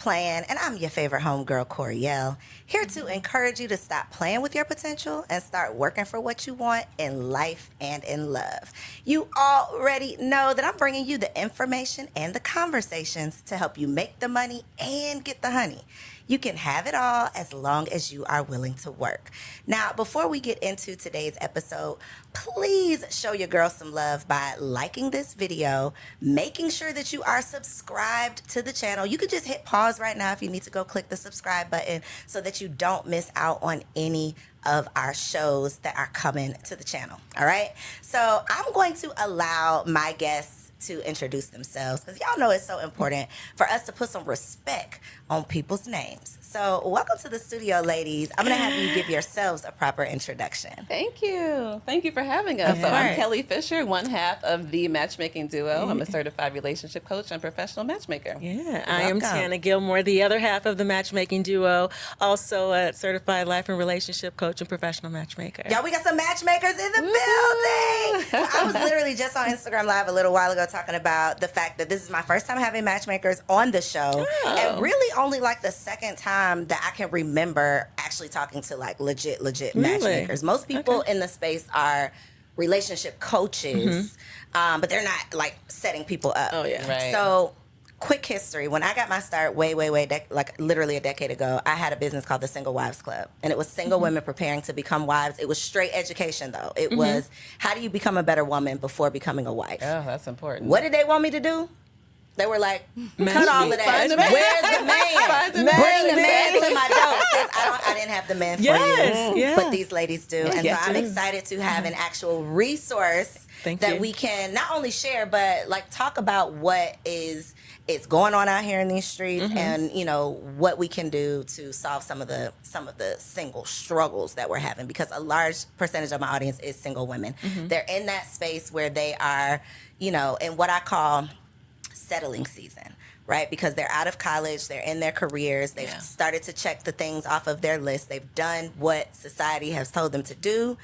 Playin, and I'm your favorite homegirl, Koereyelle, here to encourage you to stop playing with your potential and start working for what you want in life and in love. You already know that I'm bringing you the information and the conversations to help you make the money and get the honey. You can have it all as long as you are willing to work. Now, before we get into today's episode, please show your girl some love by liking this video, making sure that you are subscribed to the channel. You can just hit pause right now if you need to go click the subscribe button so that you don't miss out on any of our shows that are coming to the channel. All right? So I'm going to allow my guests to introduce themselves because y'all know it's so important for us to put some respect on people's names. So welcome to the studio, ladies. I'm going to have you give yourselves a proper introduction. Thank you. Thank you for having us. So I'm Kelly Fisher, one half of the Matchmaking Duo. I'm a certified relationship coach and professional matchmaker. Yeah, I am Tana Gilmore, the other half of the Matchmaking Duo, also a certified life and relationship coach and professional matchmaker. Y'all, we got some matchmakers in the building. So I was literally just on Instagram Live a little while ago talking about the fact that this is my first time having matchmakers on the show, and really only like the second time that I can remember actually talking to like legit matchmakers. Most people in the space are relationship coaches, but they're not like setting people up. Oh yeah, right. So quick history. When I got my start way, like literally a decade ago, I had a business called the Single Wives Club. And it was single women preparing to become wives. It was straight education, though. It was, how do you become a better woman before becoming a wife? Oh, that's important. What did they want me to do? They were like, cut all of that. Find the man. Where's the man? Bring the man to my door. I didn't have the man for you, but these ladies do. And so I'm excited to have an actual resource that we can not only share, but like talk about what is going on out here in these streets, and you know what we can do to solve some of the single struggles that we're having, because a large percentage of my audience is single women. They're in that space where they are, you know, in what I call settling season, right? Because they're out of college, they're in their careers, they've started to check the things off of their list, they've done what society has told them to do,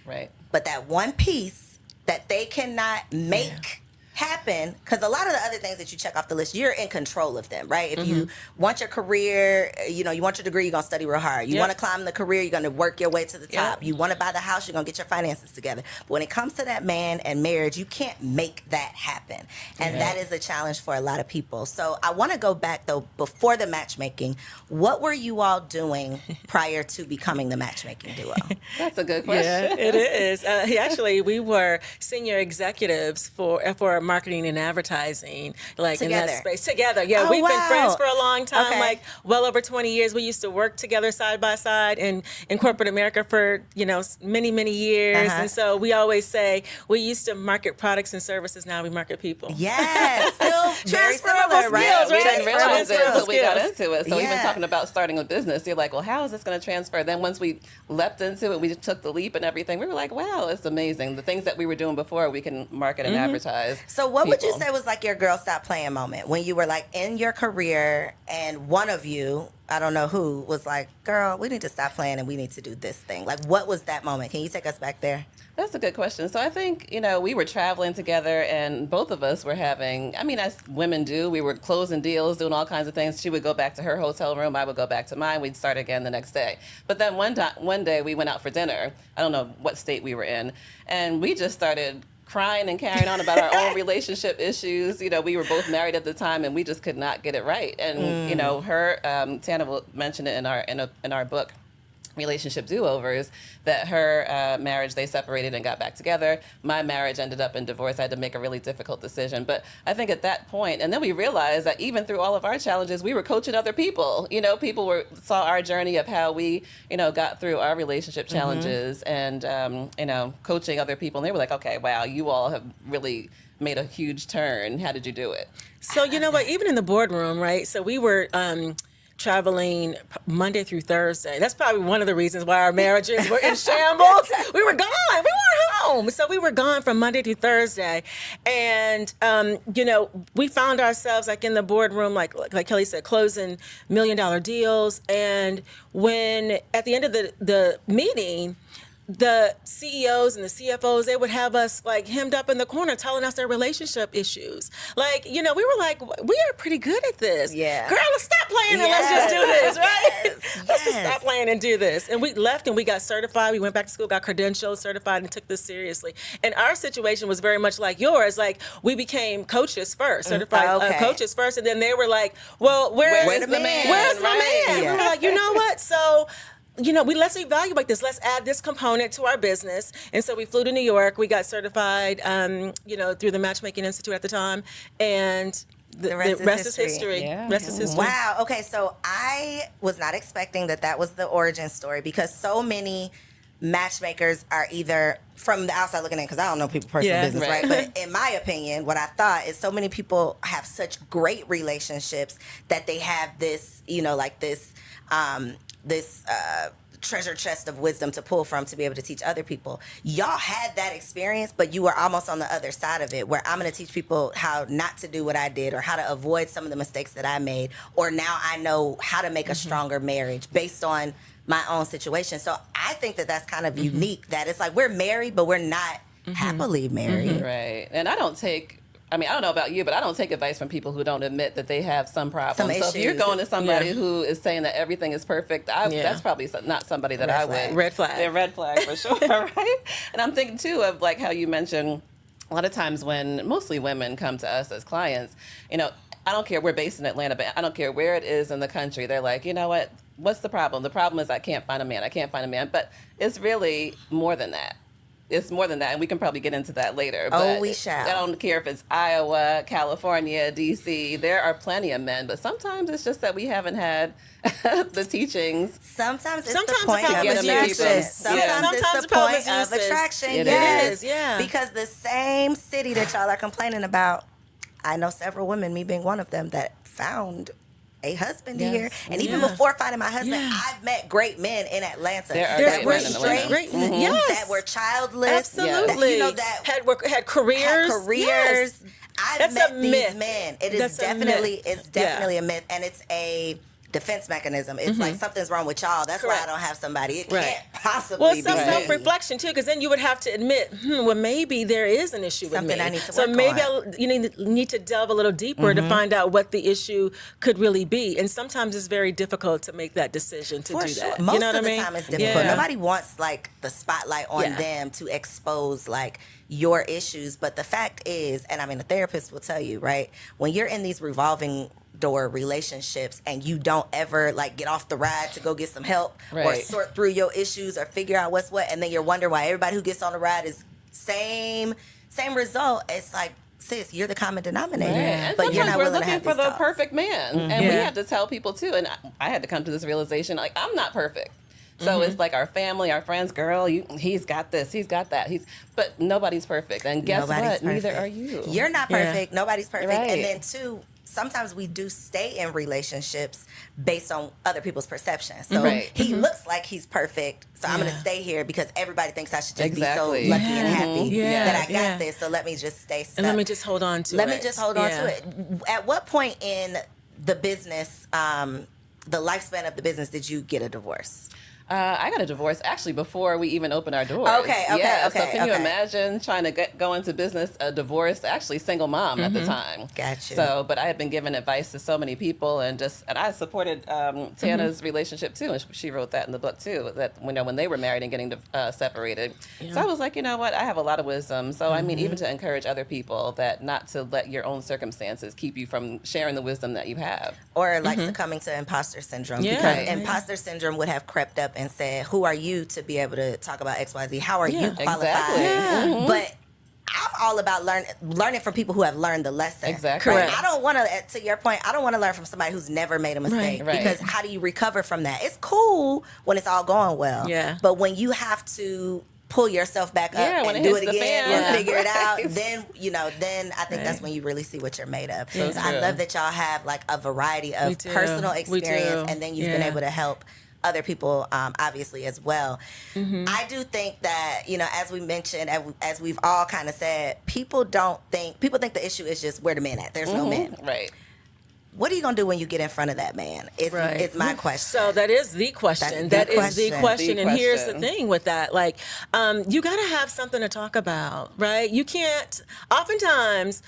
right? But that one piece that they cannot make happen, because a lot of the other things that you check off the list, you're in control of them, right? If you want your career, you know, you want your degree, you're going to study real hard. You want to climb the career, you're going to work your way to the top. You want to buy the house, you're going to get your finances together. But when it comes to that man and marriage, you can't make that happen. And that is a challenge for a lot of people. So I want to go back, though, before the matchmaking. What were you all doing prior to becoming the matchmaking duo? That's a good question. Yeah, it is. Actually, we were senior executives for marketing and advertising, like Together. in that space. Together, yeah. Oh, We've been wow. friends for a long time, Okay. like well over 20 years. We used to work together side by side in corporate America for, you know, many years. And so we always say we used to market products and services. Now we market people. Yes, still very similar, right? skills, We right? didn't realize it until we got Skills. into it. So even Yeah. talking about starting a business, you're like, well, how is this going to transfer? Then once we leapt into it, we just took the leap and everything. We were like, wow, it's amazing. The things that we were doing before, we can market and advertise. So what would you people. say was like your girl stop playing moment when you were like in your career and one of you, I don't know who, was like, girl, we need to stop playing and we need to do this thing? Like, what was that moment? Can you take us back there? That's a good question. So I think, you know, we were traveling together and both of us were having, I mean, as women do, we were closing deals, doing all kinds of things. She would go back to her hotel room. I would go back to mine. We'd start again the next day. But then one day we went out for dinner. I don't know what state we were in. And we just started crying and carrying on about our own relationship issues. You know, we were both married at the time and we just could not get it right. And, you know, Tana will mention it in our book, Relationship Do-Overs, that her marriage, they separated and got back together. My marriage ended up in divorce. I had to make a really difficult decision. But I think at that point, and then we realized that even through all of our challenges, we were coaching other people. You know, people saw our journey of how we, you know, got through our relationship challenges and, you know, coaching other people. And they were like, okay, wow, you all have really made a huge turn. How did you do it? So, you know what, even in the boardroom, right? So we were traveling Monday through Thursday. That's probably one of the reasons why our marriages were in shambles. We were gone. We weren't home. So we were gone from Monday through Thursday. And, you know, we found ourselves like in the boardroom, like Kelly said, closing $1 million deals. And when at the end of the meeting, the CEOs and the CFOs, they would have us like hemmed up in the corner telling us their relationship issues. Like, you know, we were like, we are pretty good at this. Yeah. Girl, stop stop playing and let's just do this, right? Yes. Let's just Yes. stop playing and do this. And we left and we got certified. We went back to school, got credentialed, certified, and took this seriously. And our situation was very much like yours. Like, we became coaches first, certified coaches first. And then they were like, well, where's the man? Where's my Right. man? Yeah. We were like, you know what? So, let's evaluate this. Let's add this component to our business. And so we flew to New York. We got certified, through the Matchmaking Institute at the time. And the rest is history. Yeah. Rest is history. Wow. Okay. So I was not expecting that was the origin story, because so many matchmakers are either from the outside looking in, because I don't know people's personal business, right? But in my opinion, what I thought is so many people have such great relationships that they have this, this treasure chest of wisdom to pull from to be able to teach other people. Y'all had that experience, but you were almost on the other side of it, where I'm going to teach people how not to do what I did, or how to avoid some of the mistakes that I made, or now I know how to make a stronger marriage based on my own situation. So I think that that's kind of unique, that it's like we're married, but we're not happily married. Right. And I don't know about you, but I don't take advice from people who don't admit that they have some problems. So if you're going to somebody who is saying that everything is perfect, that's probably not somebody that I would. Red flag. Yeah, red flag for sure, right? And I'm thinking, too, of like how you mentioned a lot of times when mostly women come to us as clients, I don't care, we're based in Atlanta, but I don't care where it is in the country. They're like, you know what? What's the problem? The problem is I can't find a man. I can't find a man. But it's really more than that. It's more than that, and we can probably get into that later. Oh, we shall. I don't care if it's Iowa, California, D.C. There are plenty of men, but sometimes it's just that we haven't had the teachings. Sometimes it's Sometimes the point the of problem is attraction. usage. Sometimes it's Sometimes the the problem point is of usage. attraction. It Yes. is, yeah. Because the same city that y'all are complaining about, I know several women, me being one of them, that found a husband here. And even before finding my husband, I've met great men in Atlanta There are that great were men in Atlanta. straight, Great men. Yes. that were childless, Absolutely. that had careers. had careers. Yes. I've That's met a these myth. men. It is That's a definitely, myth. it's definitely a myth, and it's a defense mechanism. It's like something's wrong with y'all. That's why I Correct. don't have somebody. It Right. can't possibly Well, be some me. self-reflection too, because then you would have to admit, well, maybe there is an issue with Something me. I need to so work maybe on. you need to delve a little deeper to find out what the issue could really be. And sometimes it's very difficult to make that decision to For do sure. that. Most you know of what the I mean? time it's difficult. Yeah. Nobody wants like the spotlight on Yeah. them to expose like your issues. But the fact is, and I mean, a therapist will tell you, right? When you're in these revolving door relationships and you don't ever like get off the ride to go get some help or Right. sort through your issues or figure out what's what, and then you're wondering why everybody who gets on the ride is same result. It's like, sis, you're the common denominator, And but you're sometimes not we're willing to looking have for these the talks. perfect man. And we Yeah. have to tell people too. And I had to come to this realization, like, I'm not perfect. So it's like our family, our friends, girl, he's got this, he's got that. But nobody's perfect. And guess Nobody's what? Neither perfect. are you. You're not Yeah. perfect. Nobody's perfect. Right. And then two, sometimes we do stay in relationships based on other people's perceptions. So Right. he looks like he's perfect, so I'm going to Yeah. stay here because everybody thinks I should just Exactly. be so lucky and happy Yeah. that I got Yeah. this. So let me just stay stuck. And let me just hold on to it. Let me just hold on Yeah. to it. At what point in the business, the lifespan of the business, did you get a divorce? I got a divorce actually before we even opened our doors. Okay. So Okay. can you imagine trying to go into business, a divorce, actually single mom at the time. Gotcha. So, but I had been giving advice to so many people and I supported Tana's relationship too. And she wrote that in the book too, that when they were married and getting separated. So I was like, you know what? I have a lot of wisdom. So I mean, even to encourage other people that not to let your own circumstances keep you from sharing the wisdom that you have. Or like succumbing to imposter syndrome, Yeah. because Right. imposter syndrome would have crept up and said, who are you to be able to talk about XYZ? How are you Yeah. qualified? Exactly. Yeah. But I'm all about learning from people who have learned the lesson. Exactly. Right? Correct. I don't want to your point, I don't want to learn from somebody who's never made a mistake. Right. Because how do you recover from that? It's cool when it's all going well. Yeah. But when you have to pull yourself back up Yeah, when and it do hits it the again fan. and figure it out, Right. then I think that's when you really see what you're made of. So So I true. love that y'all have like a variety We of do. personal We do. experience, and then you've been Yeah. able to help other people, obviously, as well. I do think that, as we mentioned, as we've all kind of said, people think the issue is just where the men at. There's no men. Right. what are you going to do when you get in front of that man? It's my question. So that is the question. That's the That is the question. The And here's the question. thing with that. Like, you got to have something to talk about, right? You can't, oftentimes,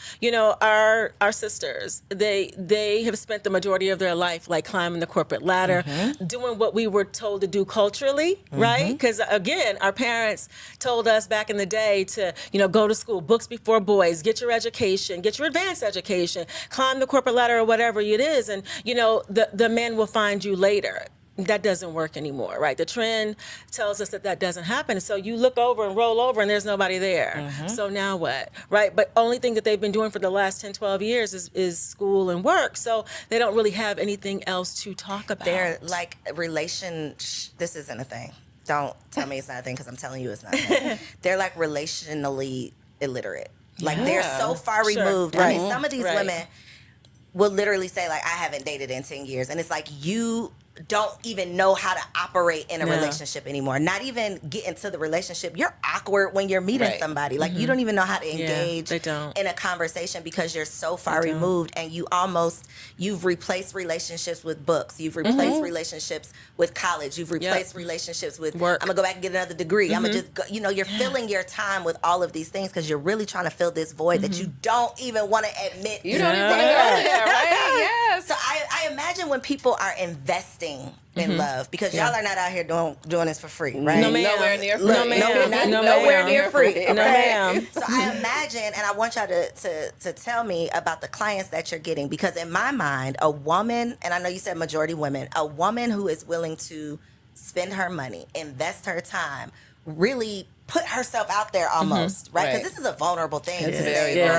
our sisters, they have spent the majority of their life like climbing the corporate ladder, doing what we were told to do culturally, right? Because again, our parents told us back in the day to, go to school, books before boys, get your education, get your advanced education, climb the corporate ladder or whatever it is. And, the men will find you later. That doesn't work anymore, right? The trend tells us that doesn't happen. So you look over and roll over and there's nobody there. So now what, right? But only thing that they've been doing for the last 10, 12 years is school and work. So they don't really have anything else to talk about. They're like this isn't a thing. Don't tell me it's not a thing because I'm telling you it's not a thing. They're like relationally illiterate. Like they're so far removed. I mean, some of these women will literally say like, I haven't dated in 10 years. And it's like, you don't even know how to operate in a relationship anymore. Not even get into the relationship. You're awkward when you're meeting somebody. Like you don't even know how to engage in a conversation because you're so far removed, and you've replaced relationships with books. You've replaced relationships with college. You've replaced relationships with work. I'm gonna go back and get another degree. I'm gonna just go, you're filling your time with all of these things because you're really trying to fill this void that you don't even want to admit. You don't even want to go there, right? Yes. So I imagine when people are investing in love, because y'all are not out here doing this for free, right? No, ma'am. Nowhere near free. Nowhere near free. Okay? No, ma'am. So I imagine, and I want y'all to tell me about the clients that you're getting, because in my mind, a woman, and I know you said majority women, a woman who is willing to spend her money, invest her time, really put herself out there almost, right? Because this is a vulnerable thing to say, girl,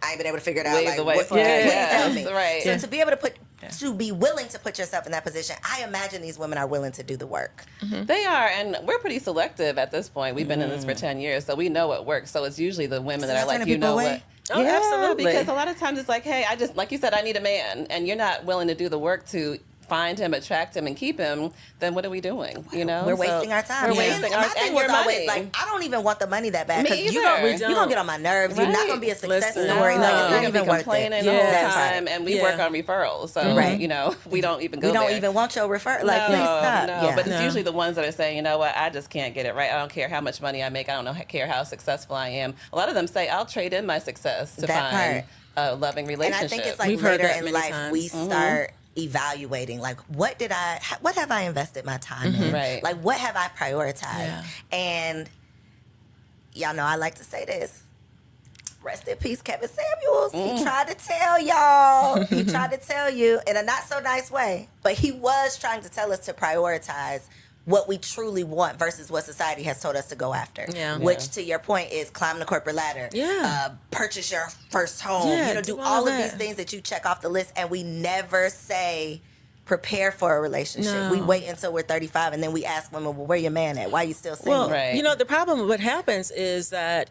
I ain't been able to figure it out. Wave Like, the white please flag. help me. Right. So to be able to be willing to put yourself in that position, I imagine these women are willing to do the work. They are, and we're pretty selective at this point. We've been in this for 10 years, so we know what works. So it's usually the women that are like, what. Oh, yeah, absolutely. Because a lot of times it's like, hey, I just, like you said, I need a man, and you're not willing to do the work to find him, attract him, and keep him, then what are we doing? We're wasting our time. We're wasting our time. My thing was always like, I don't even want the money that bad, Me because either. you're gonna get on my nerves. You're not gonna be a success story. No, Like, it's not you're even gonna be worth it. complaining the whole time, and we work on referrals. So we don't even go there. We don't even want your referral. Like, please stop. No, but it's usually the ones that are saying, you know what, I just can't get it right. I don't care how much money I make. I don't care how successful I am. A lot of them say, I'll trade in my success to find a loving relationship. And I think it's like later in life we start evaluating, like, what have I invested my time in? Right. Like, what have I prioritized? And y'all know I like to say this. Rest in peace, Kevin Samuels. He tried to tell y'all. He tried to tell you in a not so nice way, but he was trying to tell us to prioritize what we truly want versus what society has told us to go after. Which, to your point, is climb the corporate ladder. Purchase your first home. Do all of these things that you check off the list, and we never say prepare for a relationship. No. We wait until we're 35, and then we ask women, well, where your man at? Why are you still single? Well, the problem, what happens is that,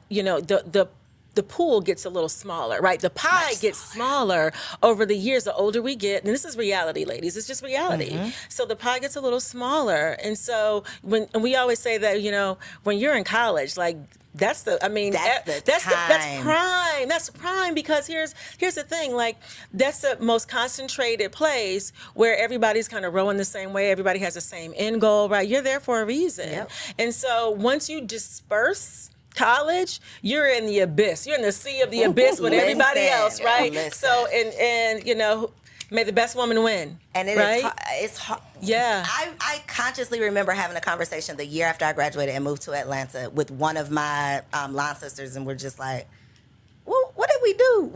the pool gets a little smaller, right? The pie gets smaller over the years. The older we get, and this is reality, ladies. It's just reality. So the pie gets a little smaller, and so and we always say that when you're in college, like that's prime. That's prime, because here's the thing, like that's the most concentrated place where everybody's kind of rowing the same way. Everybody has the same end goal, right? You're there for a reason, and so once you disperse college, you're in the abyss. You're in the sea of the abyss with everybody else, right? So, and may the best woman win. And it's hard. Yeah. I consciously remember having a conversation the year after I graduated and moved to Atlanta with one of my line sisters, and we're just like, well, what did we do?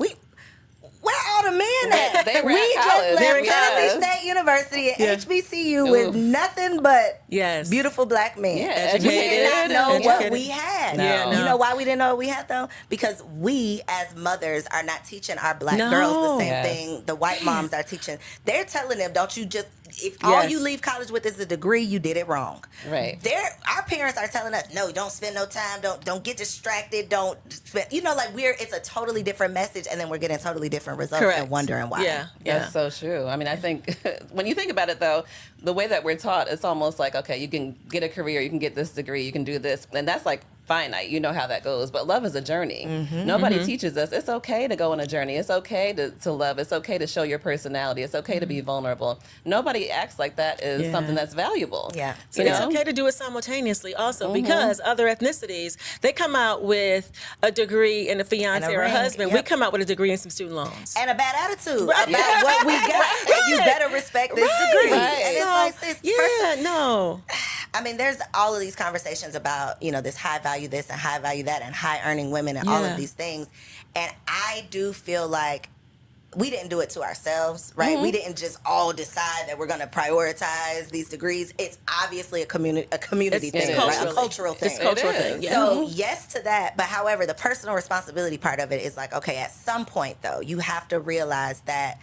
Where all the men at? They were we at college. just left Tennessee State University at HBCU with nothing but beautiful black men. Yeah, we did not know what we had. No. You know why we didn't know what we had, though? Because we, as mothers, are not teaching our black girls the same thing the white moms are teaching. They're telling them, don't you just, if all you leave college with is a degree, you did it wrong. Right. Our parents are telling us, no, don't spend no time, don't get distracted, don't spend, it's a totally different message, and then we're getting totally different results and wondering why. That's so true. I mean, I think when you think about it, though, the way that we're taught, it's almost like, okay, you can get a career, you can get this degree, you can do this, and that's like finite. You know how that goes. But love is a journey. Nobody teaches us it's okay to go on a journey. It's okay to love. It's okay to show your personality. It's okay to be vulnerable. Nobody acts like that is something that's valuable. Yeah. So it's okay to do it simultaneously also because other ethnicities, they come out with a degree and a fiance And a or a ring. husband. Yep. We come out with a degree and some student loans. And a bad attitude Right. about what we got. And you better respect this degree. Right. And it's So, like, sis, I mean, there's all of these conversations about, this high value this and high value that and high earning women and all of these things. And I do feel like we didn't do it to ourselves, right? We didn't just all decide that we're going to prioritize these degrees. It's obviously a community thing, right? A cultural thing. It's a cultural It thing. is. Yeah. So yes to that, but however, the personal responsibility part of it is like, okay, at some point though, you have to realize that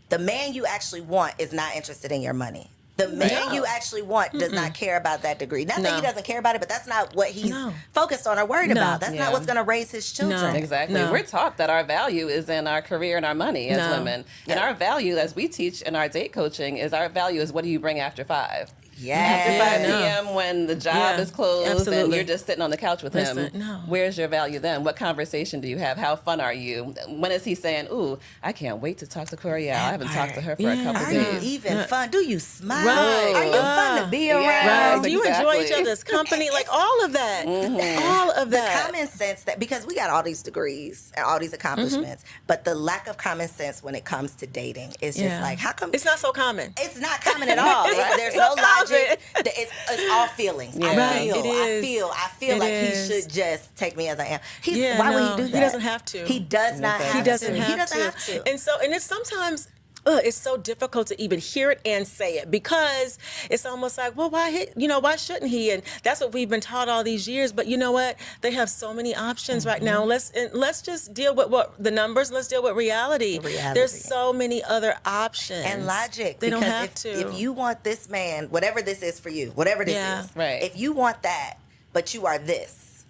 the man you actually want is not interested in your money. The man you actually want does not care about that degree. Not that he doesn't care about it, but that's not what he's focused on or worried about. That's not what's going to raise his children. Exactly. No. We're taught that our value is in our career and our money as women. And our value, as we teach in our date coaching, is our value is what do you bring after 5? After 5 p.m. when the job is closed and you're just sitting on the couch with him, where's your value then? What conversation do you have? How fun are you? When is he saying, ooh, I can't wait to talk to Koereyelle. I haven't talked to her for a couple Are days. you even fun? Do you smile? Right. Are you fun to be around? Yes, Do you enjoy each exactly. other's company? Like all of that. All of that. Common sense that because we got all these degrees and all these accomplishments, but the lack of common sense when it comes to dating is just like, how come It's not so common. it's not common at all? There's no logic. It's all feelings. Yeah. Right, it is. I feel It like is. he should just take me as I am. Yeah, Why no, would he do that? he doesn't have to. He does not have He to. doesn't have He doesn't to. have to. And it's sometimes it's so difficult to even hear it and say it because it's almost like, well, why shouldn't he? And that's what we've been taught all these years. But you know what? They have so many options right now. Let's just deal with what the numbers. Let's deal with reality. There's so many other options And logic. They don't because have to. If you want this man, whatever this is for you, whatever this is, Right. if you want that, but you are this,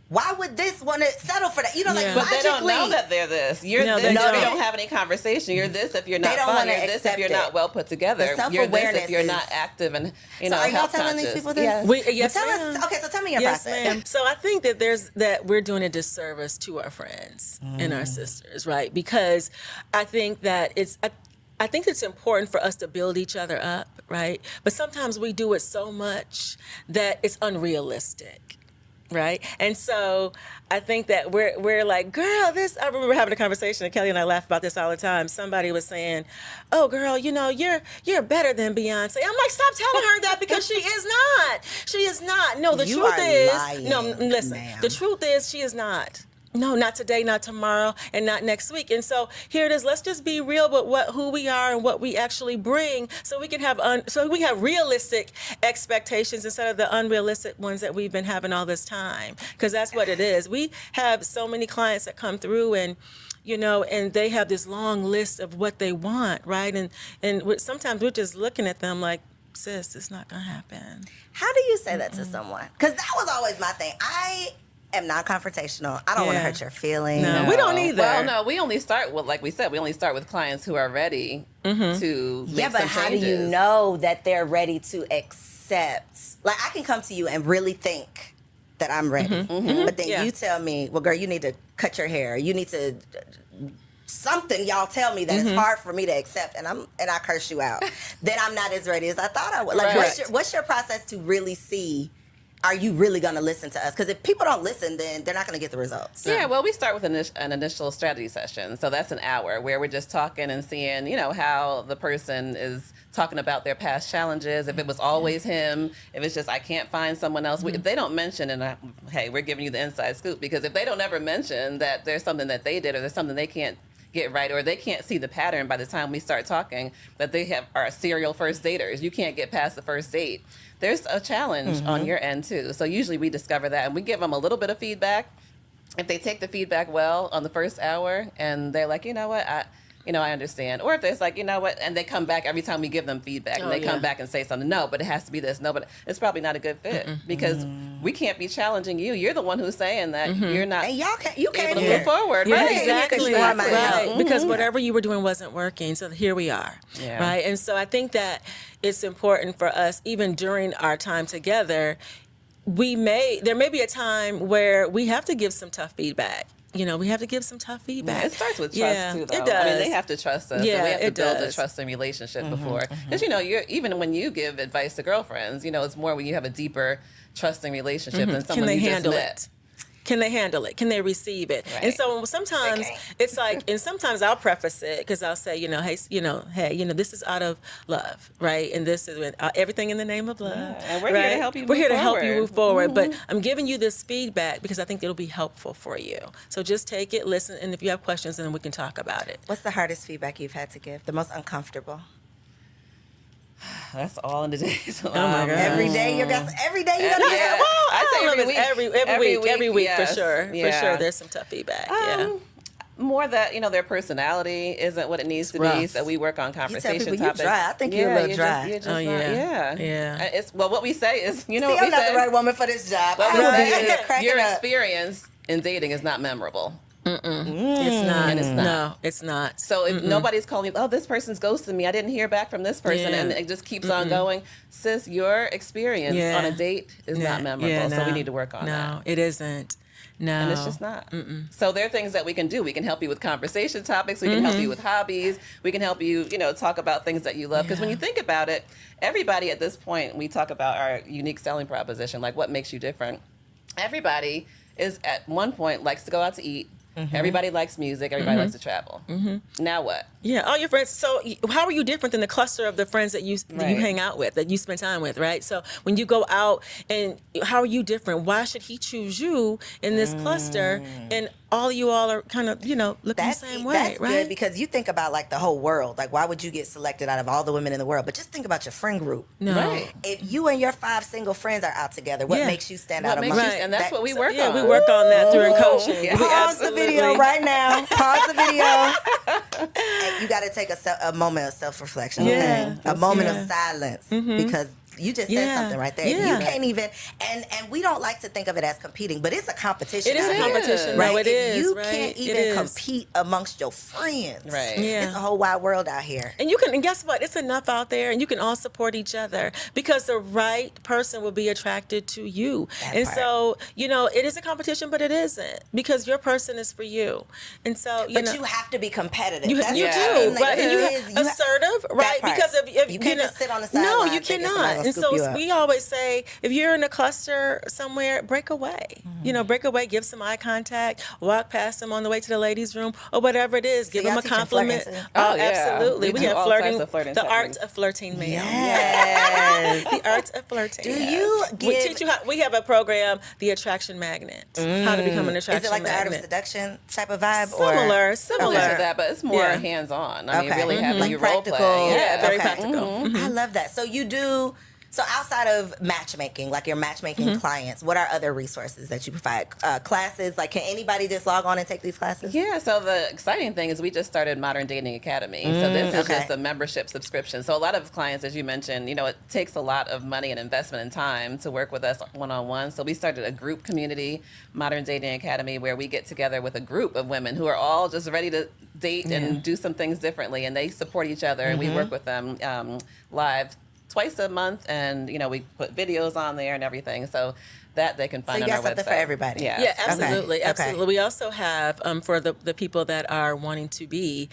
why would this want to settle for that? Like Yeah. But they don't know logically, that they're this. You're No, this they if don't. you don't have any conversation. You're this if you're not don't fun. wanna You're this if accept you're it. not well put together. The You're this self-awareness if you're is- not active and So are y'all health telling these conscious. people this? Yes. Yes, Well, ma'am. so tell me your Yes, process. ma'am. So I think that we're doing a disservice to our friends and our sisters, right? Because I think that I think it's important for us to build each other up, right? But sometimes we do it so much that it's unrealistic. Right. And so I think that we're like, girl, I remember having a conversation and Kelly and I laugh about this all the time. Somebody was saying, oh, girl, you're better than Beyonce. I'm like, stop telling her that because she is not. She is not. No, the You truth are is, lying, no, listen, ma'am. the truth is she is not. No, not today, not tomorrow, and not next week. And so here it is. Let's just be real with who we are and what we actually bring, so we can have realistic expectations instead of the unrealistic ones that we've been having all this time. Because that's what it is. We have so many clients that come through and they have this long list of what they want, right? And sometimes we're just looking at them like, sis, it's not gonna happen. How do you say that to someone? Because that was always my thing. I am not confrontational. I don't want to Yeah. hurt your feelings. No. We don't either. Well, no, we only start with, like we said, with clients who are ready to make Yeah, but some how changes. do you know that they're ready to accept? Like, I can come to you and really think that I'm ready. But then Yeah. you tell me, well, girl, you need to cut your hair. You need to something y'all tell me that it's hard for me to accept, and I curse you out. Then I'm not as ready as I thought I would. Like, Right. what's your process to really see? Are you really going to listen to us? Because if people don't listen, then they're not going to get the results. Yeah, well, we start with an initial strategy session. So that's an hour where we're just talking and seeing, how the person is talking about their past challenges. If it was always him, if it's just, I can't find someone else. If they don't mention, hey, we're giving you the inside scoop. Because if they don't ever mention that there's something that they did or there's something they can't get right, or they can't see the pattern by the time we start talking, that they are serial first daters. You can't get past the first date. There's a challenge on your end too. So usually we discover that and we give them a little bit of feedback. If they take the feedback well on the first hour and they're like, you know what, I understand. Or if it's like, you know what, and they come back every time we give them feedback and they come back and say something, no, but it has to be this, no, but it's probably not a good fit because we can't be challenging you. You're the one who's saying that you're not And you came able to here. move forward. Yeah, Right. exactly. Right. Right. Because whatever you were doing wasn't working. So here we are. Yeah. Right. And so I think that it's important for us, even during our time together, there may be a time where we have to give some tough feedback. We have to give some tough feedback. It starts with trust too, though. It does. I mean, they have to trust us. Yeah, and we have to it build a does. trusting relationship before. Because you're even when you give advice to girlfriends, it's more when you have a deeper trusting relationship than someone you just met. Can they handle it? Can they receive it? Right. And so sometimes it's like, and sometimes I'll preface it because I'll say, hey, this is out of love, right? And this is everything in the name of love. Yeah. And we're here to help you. We're here to help you move forward. But I'm giving you this feedback because I think it'll be helpful for you. So just take it, listen, and if you have questions, then we can talk about it. What's the hardest feedback you've had to give? The most uncomfortable? That's all in the days. Oh my God. Every day you got to I say every week. Every week yes. for sure. Yeah. For sure, there's some tough feedback. More that their personality isn't what it needs to be, so we work on conversation people, topics. You dry. I think you're a little dry. You're just oh yeah. Yeah. What we say is, See, I'm not the right woman for this job. Your experience in dating is not memorable. It's not. And it's not. No, it's not. So if nobody's calling you, this person's ghosting me, I didn't hear back from this person, and it just keeps on going. Sis, your experience on a date is not memorable, so we need to work on that. No, it isn't. No. And it's just not. So there are things that we can do. We can help you with conversation topics. We can help you with hobbies. We can help you, talk about things that you love. Because when you think about it, everybody at this point, we talk about our unique selling proposition, like what makes you different. Everybody is at one point likes to go out to eat. Everybody likes music. Everybody likes to travel. Now what? Yeah, all your friends. So how are you different than the cluster of the friends that you hang out with, that you spend time with, right? So when you go out, and how are you different? Why should he choose you in this cluster? And all you all are kind of, looking the same way, that's right? Good, because you think about like the whole world. Like, why would you get selected out of all the women in the world? But just think about your friend group. No. Right. If you and your 5 single friends are out together, what makes you stand out among? And that's what we work on. Yeah, we work on that during coaching. Yeah. Pause the video right now. Pause the video. And you got to take a moment of self-reflection. Yeah. Okay? A moment of silence, because you just said something right there. Yeah. You can't even, and we don't like to think of it as competing, but it's a competition. It is out a here, competition. right? No, it If is. you right? can't even compete amongst your friends. Right. Yeah. It's a whole wide world out here. And guess what? It's enough out there, and you can all support each other because the right person will be attracted to you. That part. So, it is a competition, but it isn't, because your person is for you. And so, But you have to be competitive. You That's do, the thing. Like, right? And assertive, right? part. Because if You can't just sit on the no, sideline you thinking cannot. somebody And gonna scoop you so up. we always say, if you're in a cluster somewhere, break away. Break away, give some eye contact, walk past them on the way to the ladies' room, or whatever it is. Give y'all them a teaching compliment. flirting too? Oh, yeah. Absolutely. We We do have all flirting, types of flirting the techniques. art of flirting, ma'am. Yes. The art of flirting. Do you We give? teach you how. We have a program, the Attraction Magnet. How to become an attraction Is it like the art of magnet. seduction type of vibe? Similar. Similar to that, but it's more hands-on. I mean, Okay. really having Like you role play. practical. Yeah, very Okay. practical. I love that. So you do. So outside of matchmaking, like your matchmaking clients, what are other resources that you provide? Classes? Like, can anybody just log on and take these classes? Yeah, so the exciting thing is we just started Modern Dating Academy. So this is just a membership subscription. So a lot of clients, as you mentioned, it takes a lot of money and investment and time to work with us one-on-one. So we started a group community, Modern Dating Academy, where we get together with a group of women who are all just ready to date and do some things differently. And they support each other, and we work with them live twice a month, and we put videos on there and everything, so that they can find So on you our got something website. for everybody. Yeah, absolutely, Okay. absolutely. We also have for the people that are wanting to be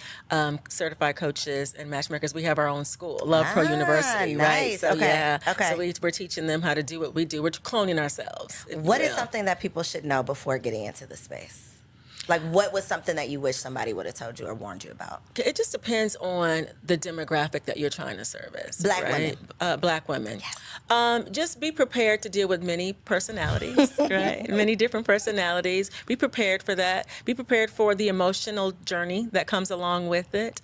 certified coaches and matchmakers. We have our own school, Love Pro University, right? Nice. So Okay. Okay. so we're teaching them how to do what we do. We're cloning ourselves. if you What is will. something that people should know before getting into the space? Like, what was something that you wish somebody would have told you or warned you about? It just depends on the demographic that you're trying to service. Black right? Black women. Yes. Just be prepared to deal with many personalities, right? Many different personalities. Be prepared for that. Be prepared for the emotional journey that comes along with it.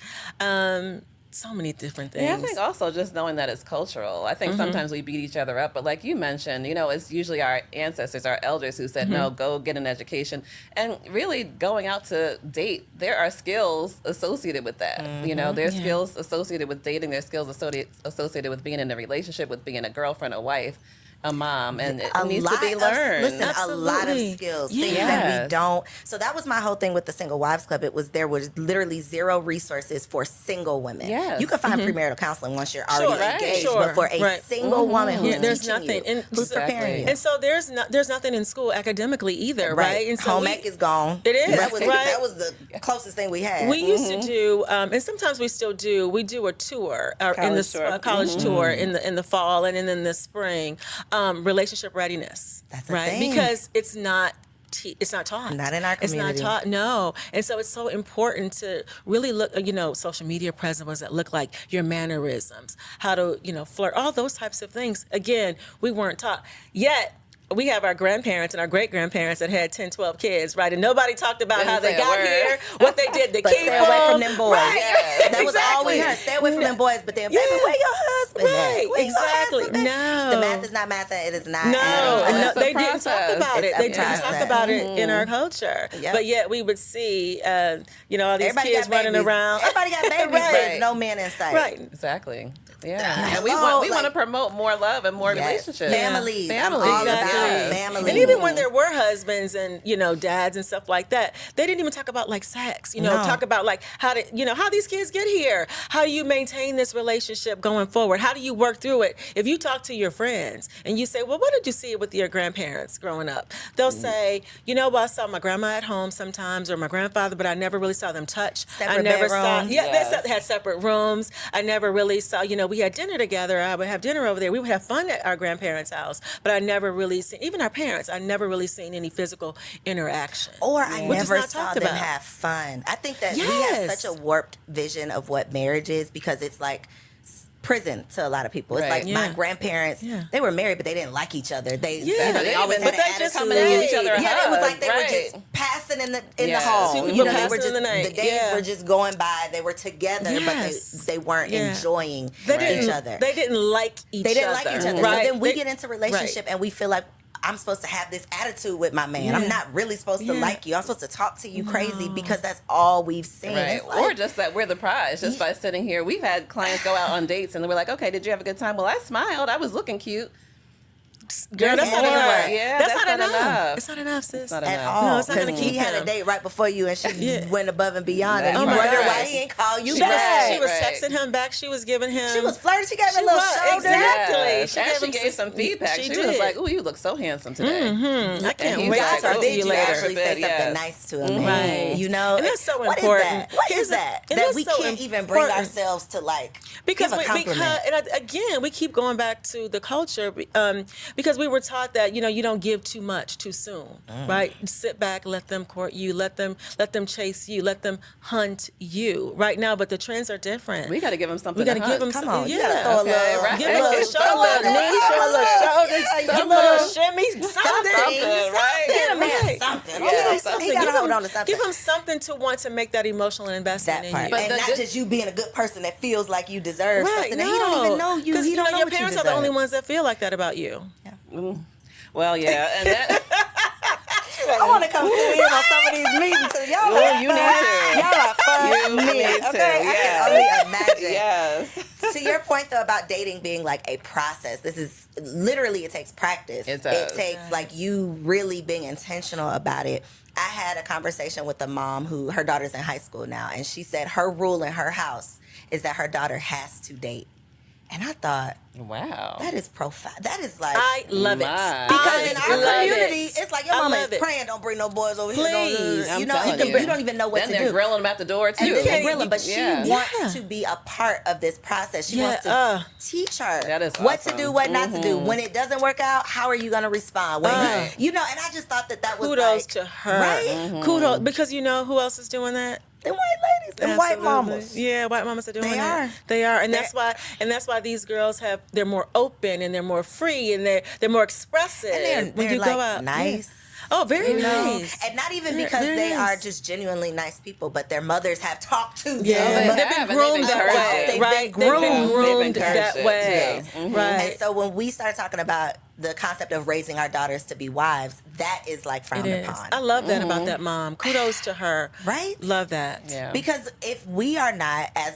So many different things. Yeah, I think also just knowing that it's cultural. I think sometimes we beat each other up, but like you mentioned, it's usually our ancestors, our elders who said, no, go get an education. And really going out to date, there are skills associated with that. There's skills associated with dating, there's skills associated with being in a relationship, with being a girlfriend, a wife. a mom, and it a needs to be lot of- learned. listen, a lot of Absolutely. skills, Yes. things that we don't. So that was my whole thing with the Single Wives Club. There was literally zero resources for single women. Yes. You can find premarital counseling once you're already Right. engaged, Sure. but for a Right. single woman who's Yeah, there's teaching nothing. you, And who's Exactly. preparing you. And so there's nothing in school academically either, right? And so home ec is gone. It is, That was right? that was the closest thing we had. We used to do, and sometimes we still do. We do a tour in the College tour. college tour in the fall and then in the spring. Relationship readiness, That's a right? thing. Because it's not. It's not taught. Not in our community. It's not taught. No, and so it's so important to really look. Social media presence. What does that look like? Your mannerisms, how to flirt, all those types of things. Again, we weren't taught yet. We have our grandparents and our great grandparents that had 10, 12 kids, right? And nobody talked about how they Didn't say a got word. here, what they did to But keep stay away from them. them boys. Right. Yes. That was all we heard. Stay away from them boys. But then, baby, Yeah. where your husband at? Right, Where your exactly. husband at? No. The math is not math. It is not. No, adding up. It's a they didn't talk process. about it. It's a They didn't talk process. about it in our culture. Yep. But yet we would see, all these Everybody kids got running babies. around. Everybody got babies, but Right. there's no man in sight. Right. Exactly. Yeah. Hello, And we want like- to promote more love and more Yes. relationships. Families. I'm Families. all about Exactly. families. And even when there were husbands and dads and stuff like that, they didn't even talk about like sex. No. Talk about like how these kids get here. How do you maintain this relationship going forward? How do you work through it? If you talk to your friends and you say, "Well, what did you see with your grandparents growing up?" They'll say, "Well, I saw my grandma at home sometimes or my grandfather, but I never really saw them touch. I Separate never saw. bedrooms. Yeah, Yes. they had separate rooms. I never really saw. We had dinner together. I would have dinner over there. We would have fun at our grandparents' house, but I never really seen even our parents. I never really seen any physical interaction. Or I Which is never not saw talked them about. have fun. I think that we have Yes. such a warped vision of what marriage is because it's like prison to a lot of people. It's Right. like my Yeah. grandparents, Yeah. they were married, but they didn't like each other. They, Yeah. they always But had they an just attitude. coming to give each other a Yeah, it was hug, like they were right. just passing in the Yes. hall. Two They people were passing just in the night. the days Yeah. were just going by. They were together, Yes. but they weren't Yeah. enjoying They each didn't, other. They didn't like each other. They didn't like each other. Right. So then we They- get into relationship and we feel like I'm supposed to have this attitude with my man. Yeah. I'm not really supposed to Yeah. like you. I'm supposed to talk to you crazy because that's all we've seen. Right. It's like, Or just that we're the prize, just by sitting here. We've had clients go out on dates and we're like, okay, did you have a good time? Well, I smiled. I was looking cute. Girl, that's not more. enough. Yeah, that's that's not not enough. enough. It's not enough, sis. It's not at enough. all. No, it's not gonna Because keep he had a him. date right before you and she Yeah. went above and beyond. And Oh you my wonder gosh. why he ain't call you She back. was Right. texting him back. She was giving him. She was flirting. She gave him She a little was, shoulder. exactly. Yes. She And gave she him gave some feedback. she She was did. like, "Ooh, you look so handsome today." I And can't he's wait like, to talk "Oh, to you Did you later. actually say something Yes. nice to him? Right. You know, And that's so what important. Is that? What Here's is that? and That that's we so can't even bring important. ourselves to like Because give a compliment. again, we keep going back to the culture because we were taught that you don't give too much too soon, right? Sit back, let them court you, let them chase you, let them hunt you. Right now, but the trends are different. We got to give him something. We got to to give them hunt. Come on, yeah. you gotta throw a Okay, little, right. Give a little throw show, a little knee, show a little shoulders, Yeah, give a you little know. shimmy, something. Something, right? Get a man Right. something. Yeah, Okay, something. he gotta Give hold him- on to something. Give them something to want to make that emotional investment That in part, you. But and the not good- just you being a good person that feels like you deserve Right, something. And he don't even know you. 'Cause, He don't know your what you parents deserve. are the only ones that feel like that about you. Well, yeah, and that. I want to come sit in on some of these meetings because y'all Ooh, are you fun. need to. Y'all are fun You men. need to, Okay, yes. I can only imagine. Yes. To your point though about dating being like a process, this is literally, it takes practice. It does. It takes like you really being intentional about it. I had a conversation with a mom who her daughter's in high school now, and she said her rule in her house is that her daughter has to date. And I thought, Wow. that is profound. That is like I love it. My. because in I our love community, it. it's like your I mama love is it. praying, don't bring no boys over here. Please. I'm You know, telling you don't even know what then to they're do. grilling them at the door too. And then can't- grilling, but she Yeah. wants Yeah. to be a part of this process. She Yeah, wants to teach her That is what to awesome. do, what not to do. When it doesn't work out, how are you going to respond? When Right. you know, and I just thought that was Kudos like, to her. right? Kudos, because you know who else is doing that? Them white ladies, them white Absolutely. mamas. Yeah, white mamas are doing They that. are. They are, and that's why these girls they're more open and they're more free and they're more expressive And when they're you like go out. nice. Yeah. Oh, very You know, nice. and not even Very- because very they are nice. just genuinely nice people, but their mothers have talked to them. Yeah, they they've have, been and they've groomed that encouraged way, it. They've right? been They've been groomed. groomed They've that encouraged way, it, too. right? And so when we start talking about the concept of raising our daughters to be wives, that is like It frowned is. upon. I love that about that mom. Kudos to her. Right? Love that. Yeah. Because if we are not, as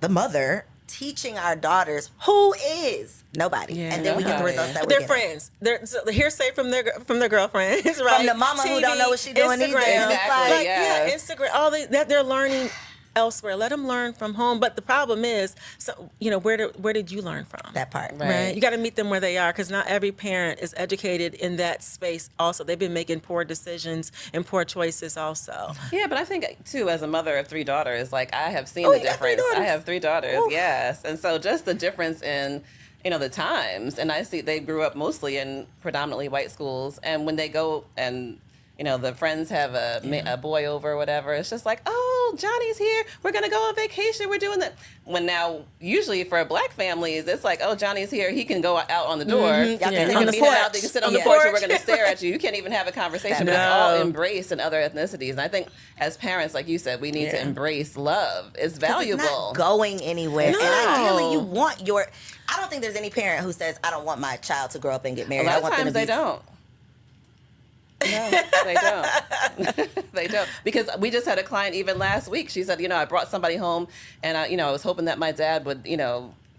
the mother, teaching our daughters who is nobody, Yeah. and then we get the Nobody. results that But we they're get. friends. They're hearsay from their girlfriends, right? From the mama who don't know what she doing either. Instagram, Exactly, like, yes. yeah, Instagram. All that they're learning elsewhere. Let them learn from home. But the problem is, so where did you learn from? That part. Right. You got to meet them where they are, because not every parent is educated in that space. Also, they've been making poor decisions and poor choices. Also, Yeah, but I think too, as a mother of 3 daughters, like I have seen Oh, the you got 3 difference. I daughters? have 3 daughters, Oof. yes, and so just the difference in the times, and I see they grew up mostly in predominantly white schools, and when they go and the friends have a boy over or whatever, it's just like, oh, Johnny's here, we're gonna go on vacation, we're doing that. When now usually for black families, it's like, oh, Johnny's here, he can go out on the door. Y'all Yeah. can You sit can on the meet porch. him out, they can sit on the Yeah. porch, and we're going to stare at you. You can't even have a conversation. But it's all No. embraced in other ethnicities. And I think as parents, like you said, we need to Yeah. embrace love. It's 'Cause valuable. It's not going anywhere. No. And ideally, you want your. I don't think there's any parent who says, "I don't want my child to grow up and get A married." lot I of want them times to be. they don't. No, they don't. They don't. Because we just had a client even last week. She said, I brought somebody home, and I was hoping that my dad would,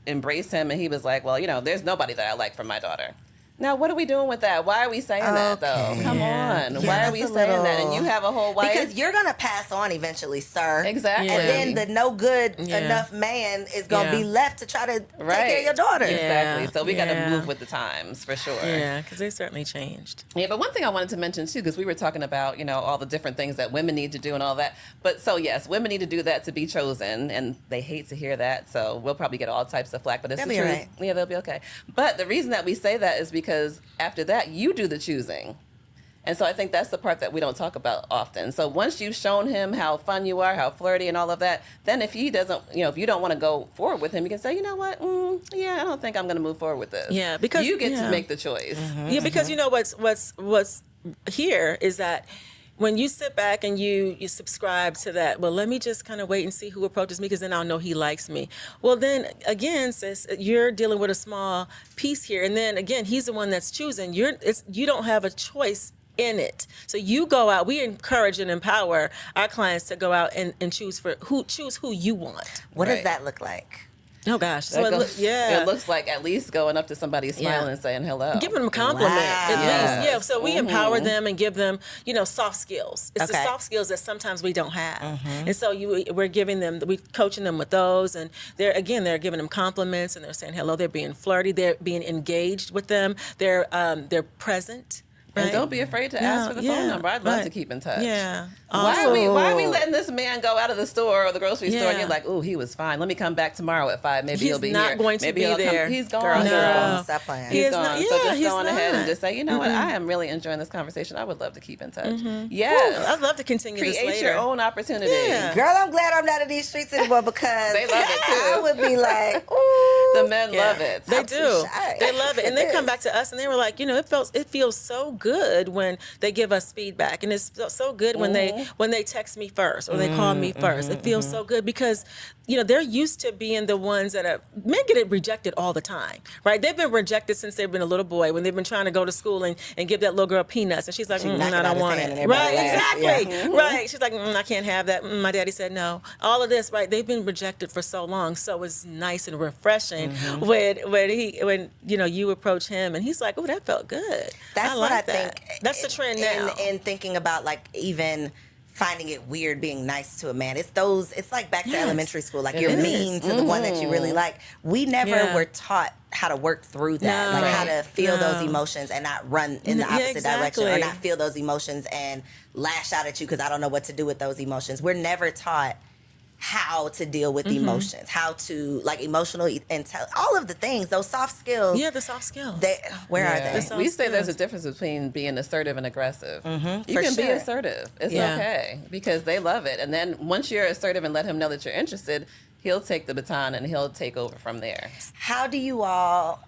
embrace him. And he was like, well, there's nobody that I like from my daughter. Now, what are we doing with that? Why are we saying that, though? Okay. Come Yeah. on. Yeah, Why are that's we a saying that? little- And you have a whole wife. Because you're gonna pass on eventually, sir. Exactly. Yeah. And then the no good Yeah. enough man is gonna Yeah. be left to try to take Right. care of your daughter. Yeah. Exactly. So we got to Yeah. move with the times for sure. yeah, because they certainly changed. Yeah, but one thing I wanted to mention too, because we were talking about, all the different things that women need to do and all that. But so yes, women need to do that to be chosen, and they hate to hear that. So we'll probably get all types of flack, but it's They'll the be truth. all right. Yeah, they'll be okay. But the reason that we say that is because after that, you do the choosing. And so I think that's the part that we don't talk about often. So once you've shown him how fun you are, how flirty and all of that, then if he doesn't, if you don't want to go forward with him, you can say, you know what? Yeah, I don't think I'm going to move forward with this. Yeah, because- you get yeah. to make the choice. Yeah, because what's here is that when you sit back and you subscribe to that, well, let me just kind of wait and see who approaches me, because then I'll know he likes me. Well, then again, sis, you're dealing with a small piece here, and then again, he's the one that's choosing. You don't have a choice in it. So you go out. We encourage and empower our clients to go out and choose who you want. What does Right. that look like? Oh gosh, so That goes- yeah. It looks like at least going up to somebody, smiling Yeah. and saying hello. Giving them a compliment at Wow. least. Yeah. So we empower them and give them, soft skills. It's the Okay. soft skills that sometimes we don't have. And so we're giving them, we're coaching them with those. And they're giving them compliments, and they're saying hello. They're being flirty. They're being engaged with them. They're present. And Right? don't be afraid to ask for the phone number. I'd love to keep in touch. Yeah. Why are we Also- letting this man go out of the store or the grocery store and Yeah. you're like, oh, he was fine. Let me come back tomorrow at 5. Maybe He's he'll be not here. going to Maybe be he'll come. there. He's gone. Girl, No. girl, stop playing. He He's is gone. not- So yeah, just he's go on ahead and not. just say, you know what? I am really enjoying this conversation. I would love to keep in touch. Yes. Ooh, I'd love to continue this Create later. your own opportunity. Yeah. Girl, I'm glad I'm not in these streets anymore, because They love it, too. I would be like, ooh. The men Yeah. love it. They I'm do. too shy They love it, and they for come this. back to us, and they were like, it feels so good when they give us feedback, and it's so good when they text me first or they call me first. It feels so good because they're used to being the ones that men get rejected all the time, right? They've been rejected since they've been a little boy, when they've been trying to go to school and give that little girl peanuts, and she's like, knock I it out don't his want hand it. and Right? everybody laughs. Exactly. Yeah. Right? She's like, I can't have that. My daddy said no. All of this, right? They've been rejected for so long, so it's nice and refreshing when you approach him and he's like, oh, that felt good. That's what I think. That's the trend now. In thinking about, like, even finding it weird being nice to a man. It's like back to Yes. elementary school. Like, It you're is. mean to the one that you really like. We never Yeah. were taught how to work through that. No. Like, how to feel No. those emotions and not run in the Yeah, opposite direction, or exactly. not feel those emotions and lash out at you because I don't know what to do with those emotions. We're never taught how to deal with emotions, how to, like, emotional all of the things, those soft skills. Yeah, the soft skills. Where are Yeah. they? soft We say there's a skills. difference between being assertive and aggressive. You for can be sure. assertive. It's Yeah. okay because they love it. And then once you're assertive and let him know that you're interested, he'll take the baton and he'll take over from there. How do you all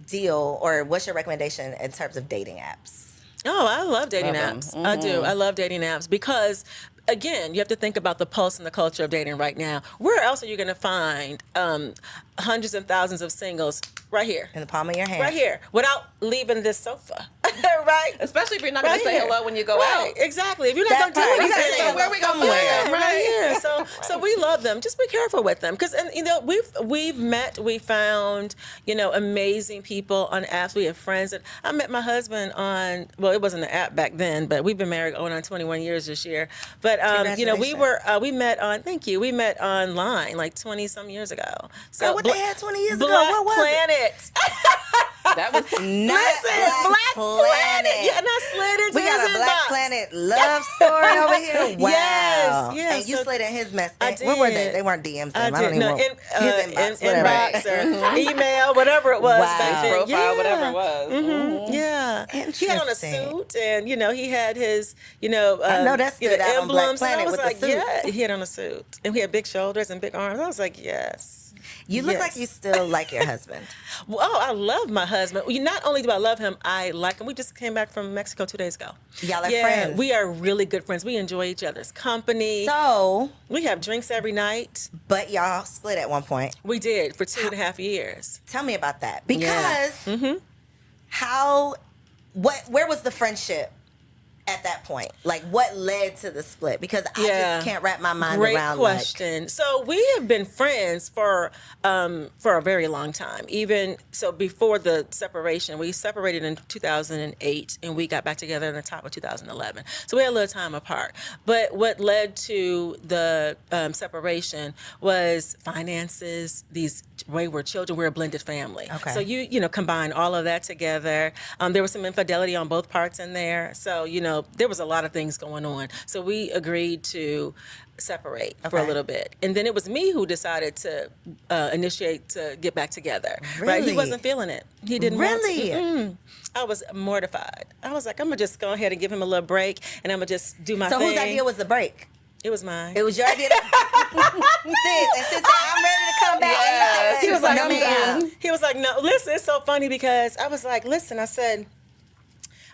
deal, or what's your recommendation in terms of dating apps? Oh, I love dating Love 'em. apps. I do. I love dating apps because, again, you have to think about the pulse and the culture of dating right now. Where else are you going to find hundreds and thousands of singles? Right here. In the palm of your hand. Right here, without leaving this sofa. right? Especially if you're not going to say here. hello when you go Right, out. exactly. If you're That not going to part. do You gotta anything, say where we going? Yeah, Right. right here. So we love them. Just be careful with them, because we've met, we found amazing people on apps. We have friends, and I met my husband on, well, it wasn't an app back then, but we've been married going on 21 years this year. But we met on, thank you, we met online like 20 some years ago. So Girl, what they had 20 years ago? Black What was Planet. That was Not Black Planet. Yeah, and I slid into We got his a Black inbox. Planet love story over here. Wow. Yes. And you So slid in his message. I Where were they? did. They weren't DMs. I I don't did. even know. His inbox. Inbox or email, whatever it was Wow. back then. profile, whatever it was. Yeah. He had on a Interesting. suit, and he had his, I know that stood out on Black emblems. And I Planet was with the like, suit. yeah, he had on a suit, and he had big shoulders and big arms. I was like, yes. You look Yes. like you still like your husband. Well, I love my husband. Not only do I love him, I like him. We just came back from Mexico 2 days ago. Y'all are friends. We are really good friends. We enjoy each other's company. So, We have drinks every night. but y'all split at one point. We did for 2.5 years. Tell me about that. Because Mm-hmm. where was the friendship at that point? Like, what led to the split? Because I just can't wrap my mind Great around question. So we have been friends for a very long time. Even so, before the separation, we separated in 2008, and we got back together in the top of 2011. So we had a little time apart. But what led to the separation was finances. These wayward children. We're a blended family. Okay. So you combine all of that together. There was some infidelity on both parts in there. So there was a lot of things going on. So we agreed to separate for a Okay. little bit. And then it was me who decided to initiate to get back together. Right? He Really? wasn't feeling it. He didn't Really? want to. I was mortified. I was like, I'm going to just go ahead and give him a little break, and I'm going to just do my So thing. whose idea was the break? It was mine. It was your idea. Sis, and sis said, I'm ready to come back. Yes. And you said, He was like, "No, I'm ma'am." done. He was like, no, listen, it's so funny because I was like, listen, I said,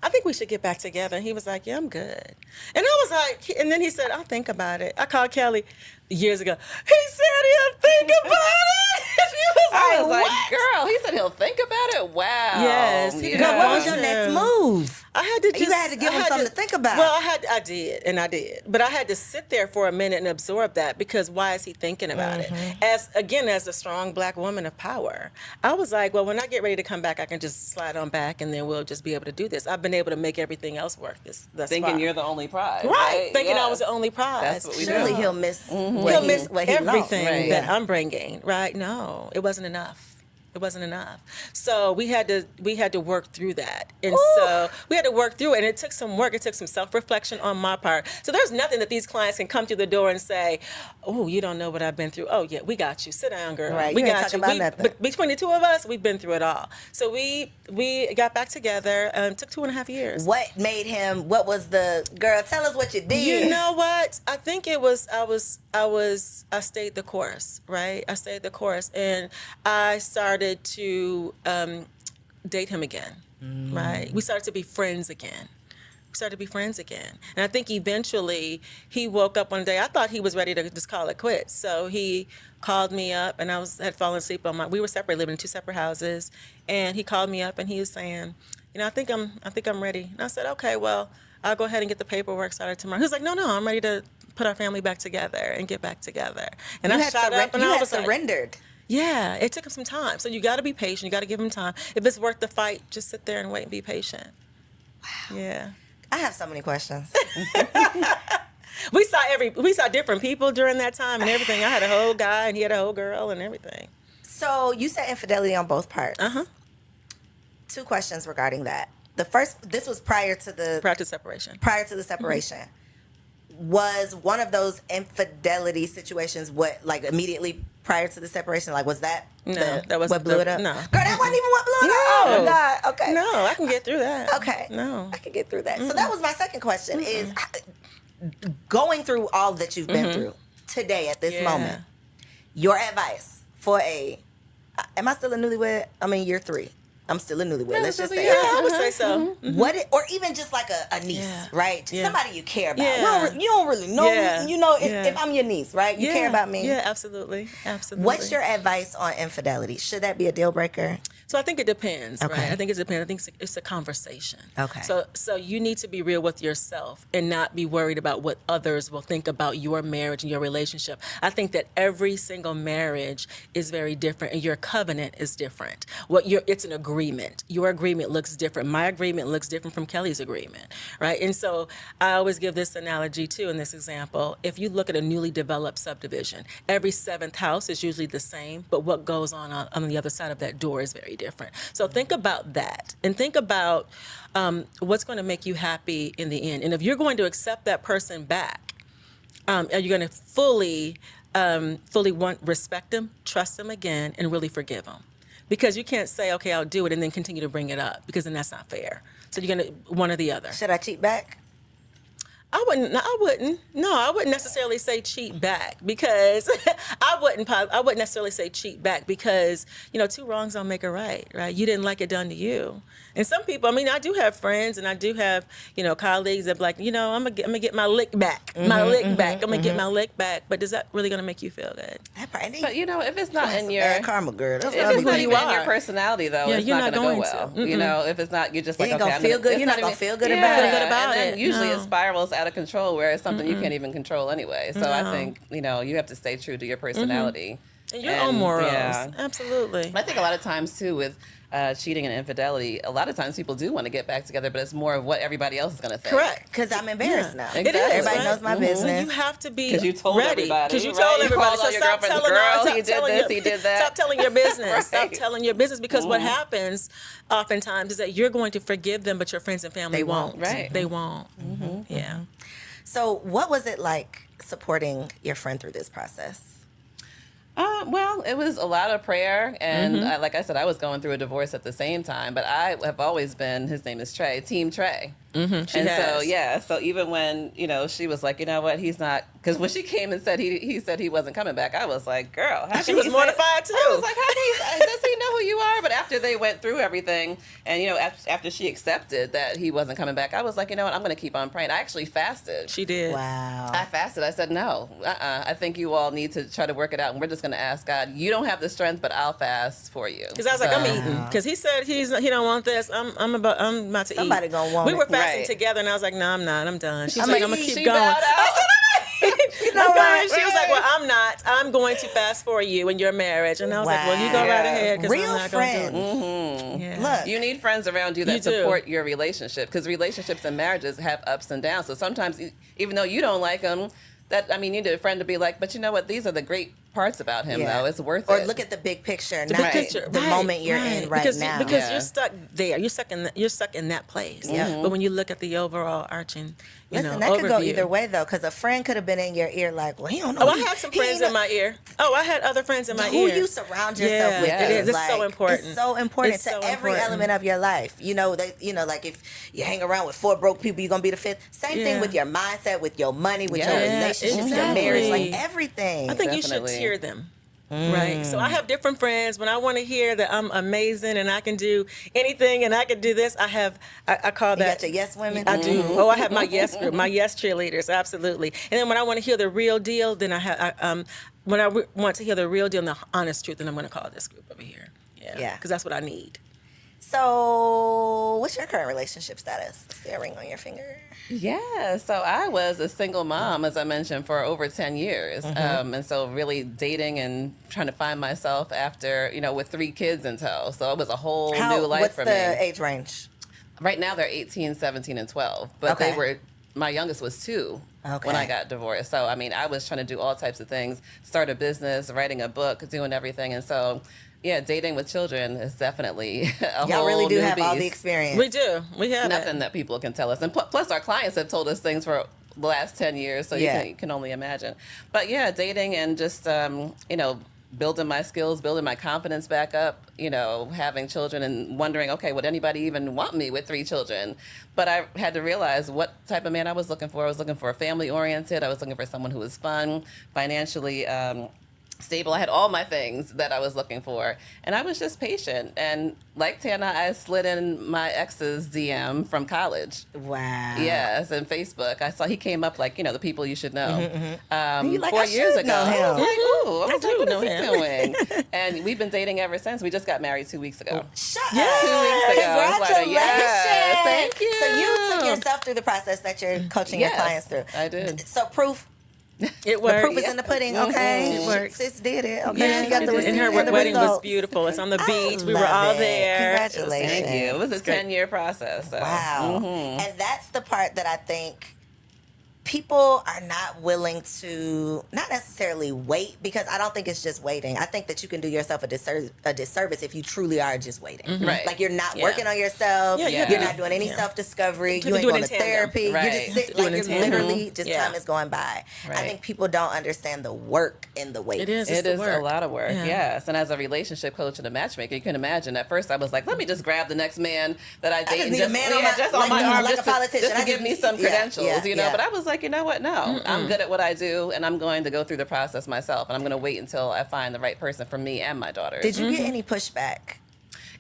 I think we should get back together. And he was like, yeah, I'm good. And I was like, and then he said, I'll think about it. I called Kelly years ago. He said he'll think about it. She was I was like, like, what? girl, he said he'll think about it. Wow. Yes, he Yeah. Girl, what was Yeah. your next move? I had to just. You had to give I him had something to think about. Well, I did. But I had to sit there for a minute and absorb that, because why is he thinking about it? As a strong Black woman of power, I was like, well, when I get ready to come back, I can just slide on back, and then we'll just be able to do this. I've been able to make everything else work thus Thinking far. you're the only prize. Right, thinking Yeah. I was the only prize. That's what we do. Surely he'll miss He'll miss what he lost. everything Right. that I'm bringing. Right? No, it wasn't enough. It wasn't enough. So we had to work through that. And so we had to work through it. And it took some work. It took some self-reflection on my part. So there's nothing that these clients can come through the door and say, oh, you don't know what I've been through. Oh, yeah, we got you. Sit down, girl. Right, We you ain't got talking you. about nothing. But between the two of us, we've been through it all. So we got back together. It took 2.5 years. What made him, what was the, girl, tell us what you did. You know what? I think it was I stayed the course, right? I stayed the course, and I started to date him again, right? We started to be friends again. And I think eventually he woke up one day. I thought he was ready to just call it quits. So he called me up, and had fallen asleep we were separate, living in 2 separate houses. And he called me up, and he was saying, I think I'm ready. And I said, okay, well, I'll go ahead and get the paperwork started tomorrow. He was like, no, I'm ready to put our family back together and get back together. And You I had shot up, and you I had was like, surrendered. yeah, it took him some time. So you got to be patient. You got to give him time. If it's worth the fight, just sit there and wait and be patient. Wow. Yeah. I have so many questions. We saw different people during that time and everything. I had a whole guy and he had a whole girl and everything. So you said infidelity on both parts. 2 questions regarding that. The first, this was prior to the Separation. separation. Was one of those infidelity situations like immediately prior to the separation? Like, was that No, that wasn't what blew it up? no. Girl, that wasn't even what blew it up. Oh my God. Okay. No, I can get through that. Okay. No. I can get through that. So that was my second question is going through all that you've been through today at this moment, your advice for am I still a newlywed? I'm in year 3. I'm still a newlywed. Let's just say Yeah, I would say so. or even just like a niece, Yeah. right? Yeah. Somebody you care about. Yeah. You don't really know Yeah. me. You know, Yeah. if I'm your niece, right? You care about me. Yeah, absolutely. Absolutely. What's your advice on infidelity? Should that be a deal breaker? So I think it depends, Okay. right? I think it depends. I think it's a conversation. Okay. So you need to be real with yourself and not be worried about what others will think about your marriage and your relationship. I think that every single marriage is very different, and your covenant is different. It's an agreement. Your agreement looks different. My agreement looks different from Kelly's agreement, right? And so I always give this analogy too in this example. If you look at a newly developed subdivision, every seventh house is usually the same, but what goes on the other side of that door is very different. So think about that, and think about what's going to make you happy in the end. And if you're going to accept that person back, are you going to fully respect them, trust them again, and really forgive them? Because you can't say, okay, I'll do it, and then continue to bring it up, because then that's not fair. So you're going to one or the other. Should I cheat back? I wouldn't. No, I wouldn't necessarily say cheat back, because I wouldn't necessarily say cheat back, because two wrongs don't make a right. Right? You didn't like it done to you. And some people, I do have friends, and I do have colleagues that be like, I'm gonna get my lick back, I'm gonna get my lick back. But is that really gonna make you feel good? But if it's not in your bad karma, girl. That's if what it's not you even in are. your personality, though, Yeah, it's you're not not going to going go well. to. If it's not, you're just like, You ain't okay, gonna feel good. it's You're not gonna feel good yeah, about it. About and then it. usually No. it spirals out of control, where it's something you can't even control anyway. So I think you have to stay true to your personality And your own morals. Yeah. Absolutely. I think a lot of times too with cheating and infidelity, a lot of times people do want to get back together, but it's more of what everybody else is going to think. Correct. Because I'm embarrassed now. Exactly. It is. Everybody right? knows my So business. you have to be 'Cause you told ready. everybody, Because you right? told You everybody. called So all your stop girlfriends, telling "Girl, stop he did telling this, your- he did that." Stop telling your business. Stop Right. telling your business, because what happens oftentimes is that you're going to forgive them, but your friends and family They won't. Right. They won't. Yeah. So what was it like supporting your friend through this process? Well, it was a lot of prayer, and like I said, I was going through a divorce at the same time. But I have always been. His name is Trey, Team Trey. So even when she was like, what, he's not, because when she came and said he said he wasn't coming back, I was like, girl, how She can was he mortified, say, too. I was like, how does he know who you are? But after they went through everything, and after she accepted that he wasn't coming back, I was like, I'm going to keep on praying. I actually fasted. She did. Wow. I fasted. I said, no, I think you all need to try to work it out, and we're just going to ask God. You don't have the strength, but I'll fast for you. Because I was like, I'm eating. Because he said he don't want this. I'm about to Somebody eat. gonna want We were it. fasting Right. together, and I was like, no, I'm not. I'm done. She's I'm like, like, I'm gonna she keep bowed going. out. You know what? She was like, well, I'm not. I'm going to fast for you in your marriage. And I was like, well, you go right Yeah. ahead, because Real I'm not friends. going to do it. Yeah. Look. You need friends around you that You do. support your relationship, because relationships and marriages have ups and downs. So sometimes, even though you don't like them, you need a friend to be like, but you know what? These are the great parts about him, though. It's worth it. Or look at the big picture, not big picture. the moment you're in right now. Because Yeah. you're stuck there. You're stuck in that place. Yeah. But when you look at the overall arching, Listen, that could go overview. either way, though, because a friend could have been in your ear like, well, he don't know. Oh, I had some friends in my ear. Oh, I had other friends in my Who ear. you surround yourself with it is. It's so important. It's so important It's to so every important. element of your life. Like if you hang around with 4 broke people, you're gonna be the 5th. Same thing Yeah. with your mindset, with your money, with your Yeah, relationships, your marriage, exactly. like everything. I think you Definitely. should tier them. Right. So I have different friends. When I want to hear that I'm amazing and I can do anything and I can do this, I call you that. got your yes women. I do. Oh, I have my yes group, my yes cheerleaders, absolutely. And then when I want to hear the real deal, then when I want to hear the real deal and the honest truth, then I'm going to call this group over here. Yeah. Because that's what I need. So, what's your current relationship status? Is there a ring on your finger? Yeah, so I was a single mom, as I mentioned, for over 10 years. And so really dating and trying to find myself after, with 3 kids in tow. So it was a whole new life what's for the me. age range? Right now they're 18, 17, and 12. But Okay. my youngest was 2 Okay. when I got divorced. So, I was trying to do all types of things, start a business, writing a book, doing everything. And so, yeah, dating with children is definitely a Y'all whole really do new have all the beast. experience. We do. We have Nothing it. that people can tell us. And plus our clients have told us things for the last 10 years, so Yeah. you can only imagine. But yeah, dating and just, building my skills, building my confidence back up, having children and wondering, okay, would anybody even want me with 3 children? But I had to realize what type of man I was looking for. I was looking for a family-oriented. I was looking for someone who was fun, financially stable. I had all my things that I was looking for, and I was just patient. And like Tana, I slid in my ex's DM from college. Wow. Yes, and Facebook. I saw he came up like, the people you should know. You like, 4 I years should ago. know him. I was like, ooh, I do what know is he him. doing? And we've been dating ever since. We just got married 2 weeks ago. Shut Yeah. up. 2 weeks ago. I was like, Congratulations. yes, thank you. So you took yourself through the process that you're coaching your Yes, clients through. I did. So proof. It The worked. proof is in the pudding, okay? It worked. Sis did it, okay? Yeah, She got the and receipts her and the wedding was results. beautiful. It's on the I beach. We were love all it. there. Congratulations. Thank you. It was a great. 10-year process. So. Wow. And that's the part that I think people are not willing to, not necessarily wait, because I don't think it's just waiting. I think that you can do yourself a disservice if you truly are just waiting. Right. Like you're not Yeah. working on yourself. Yeah, yeah. You're not doing any Yeah. self-discovery. You You have ain't to do it going in to tandem. therapy. Right. You just You sit, have to do like it you're in tandem. literally just Yeah. time is going by. I Right. think people don't understand the work in the wait. It is. It It's the is a work. lot of work, Yeah. yes. And as a relationship coach and a matchmaker, you can imagine. At first, I was like, "Let me just grab the next man that I date just and need a man on my- just on like my a- arm, like a just to, politician. just to I give just- me some yeah, credentials, yeah. But I was like, you know what? No, I'm good at what I do, and I'm going to go through the process myself, and I'm going to wait until I find the right person for me and my daughters. Did you get any pushback?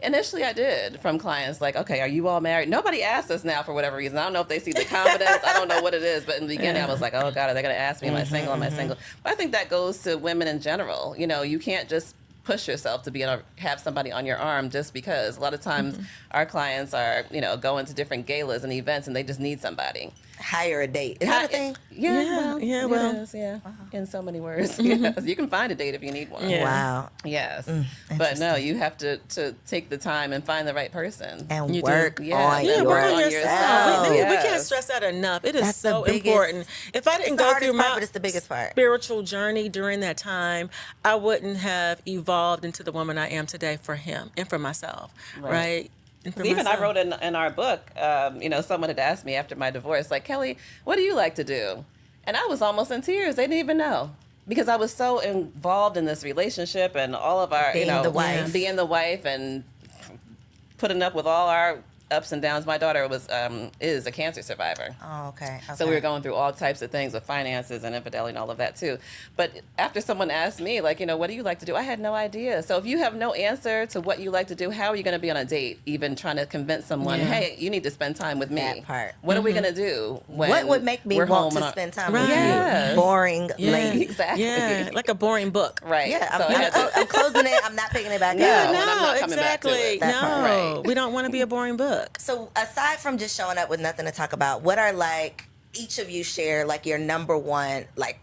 Initially, I did from clients like, okay, are you all married? Nobody asks us now for whatever reason. I don't know if they see the confidence. I don't know what it is. But in the beginning, I was like, oh, God, are they going to ask me, am I single? Am I single? But I think that goes to women in general. You can't just push yourself to have somebody on your arm just because. A lot of times our clients are, going to different galas and events and they just need somebody. Hire a date. Is that a thing? Yeah, Yeah, it well. is, in so many words. Yes. You can find a date if you need one. Yeah. Wow. Yes. But no, you have to take the time and find the right person. And You do. work Yeah. on Yeah, Work on yourself. yourself. We can't Yes. stress that enough. It is That's the so biggest- important. If I didn't It's the go hardest through part, my but it's the biggest part. spiritual journey during that time, I wouldn't have evolved into the woman I am today for him and for myself, right? And for Even I myself. wrote in our book, someone had asked me after my divorce, like, Kelly, what do you like to do? And I was almost in tears. They didn't even know. Because I was so involved in this relationship and all of our, Being the wife. being the wife and putting up with all our ups and downs. My daughter is a cancer survivor. Oh, okay. So we were going through all types of things with finances and infidelity and all of that too. But after someone asked me, like, what do you like to do? I had no idea. So if you have no answer to what you like to do, how are you going to be on a date, even trying to convince someone, Yeah. hey, you need to spend time with me? That part. What are we going to do when What would make me we're want home to and spend time Right. with you? Yes. Boring Yeah. lady. Exactly. Yeah, like a boring book. Right. Yeah, So I had to- I'm closing it. I'm not picking it back No. up. and I'm not coming back to exactly. it. That part. No, Right. we don't want to be a boring book. So aside from just showing up with nothing to talk about, what are like each of you share like your number one, like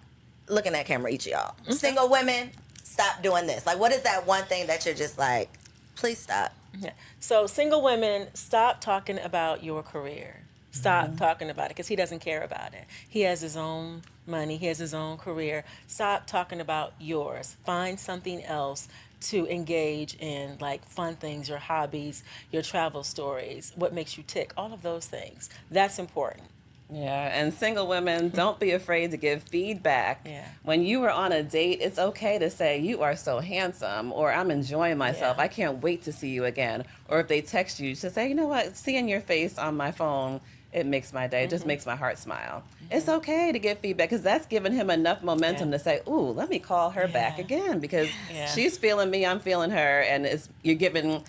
looking at camera, each of y'all. Single women, stop doing this. Like what is that one thing that you're just like, please stop? Yeah. So single women, stop talking about your career. Stop talking about it because he doesn't care about it. He has his own money. He has his own career. Stop talking about yours. Find something else to engage in, like fun things, your hobbies, your travel stories, what makes you tick, all of those things. That's important. Yeah, and single women, don't be afraid to give feedback. Yeah. When you are on a date, it's okay to say, you are so handsome, or I'm enjoying myself. Yeah. I can't wait to see you again. Or if they text you, to say, you know what, seeing your face on my phone, it makes my day. It just makes my heart smile. It's okay to give feedback because that's giving him enough momentum Yeah. to say, ooh, let me call her back Yeah. again because Yeah. she's feeling me, I'm feeling her, and you're giving,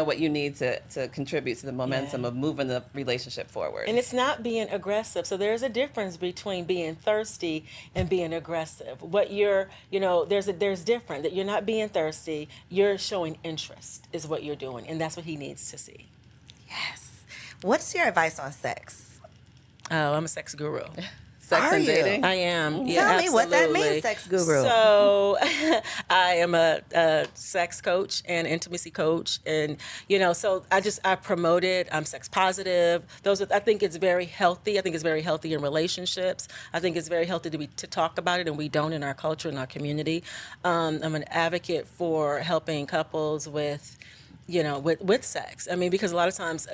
what you need to contribute to the momentum Yeah. of moving the relationship forward. And it's not being aggressive. So there's a difference between being thirsty and being aggressive. What you're, there's different that you're not being thirsty. You're showing interest is what you're doing, and that's what he needs to see. Yes. What's your advice on sex? Oh, I'm a sex guru. Sex Are and you? dating. I am. Yeah, Tell me what that absolutely. means, sex guru. So, I am a sex coach and intimacy coach, and so I promote it. I'm sex positive. I think it's very healthy. I think it's very healthy in relationships. I think it's very healthy to talk about it, and we don't in our culture, in our community. I'm an advocate for helping couples with sex. I mean, because a lot of times,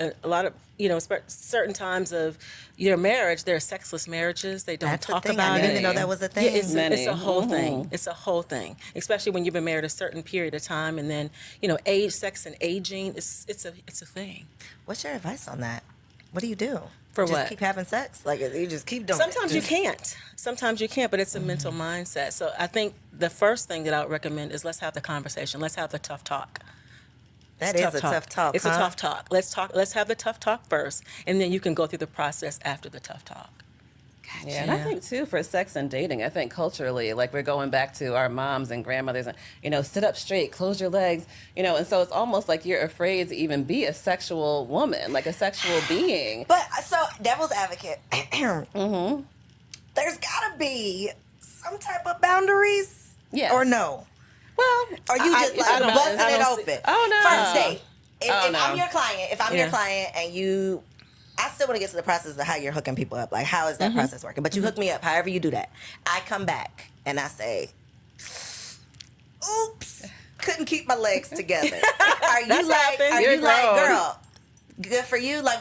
certain times of your marriage, there are sexless marriages. They don't That's a talk thing. about I didn't it. even know that was a thing. Yeah, it's Many. a whole thing. It's a whole thing, especially when you've been married a certain period of time, and then age, sex, and aging. It's a thing. What's your advice on that? What do you do? For just what? keep having sex. Like you just keep doing Sometimes it. you can't. Sometimes you can't, but it's a mental mindset. So I think the first thing that I would recommend is let's have the conversation. Let's have the tough talk. That is a tough talk. It's a tough talk. Let's talk. Let's have the tough talk first, and then you can go through the process after the tough talk. Yeah, and I think too for sex and dating, I think culturally, like we're going back to our moms and grandmothers, and sit up straight, close your legs, and so it's almost like you're afraid to even be a sexual woman, like a sexual being. But so, devil's advocate, there's gotta be some type of boundaries, Yes. or no? Well, Or you just I don't- busting I it don't open? Oh, no. First date. If no. I'm your client, Yeah. and I still want to get to the process of how you're hooking people up. Like, how is that process working? But you hook me up, however you do that. I come back and I say, oops, couldn't keep my legs together. Are you That's like, happened. are You're you like, grown. girl, good for you? Like,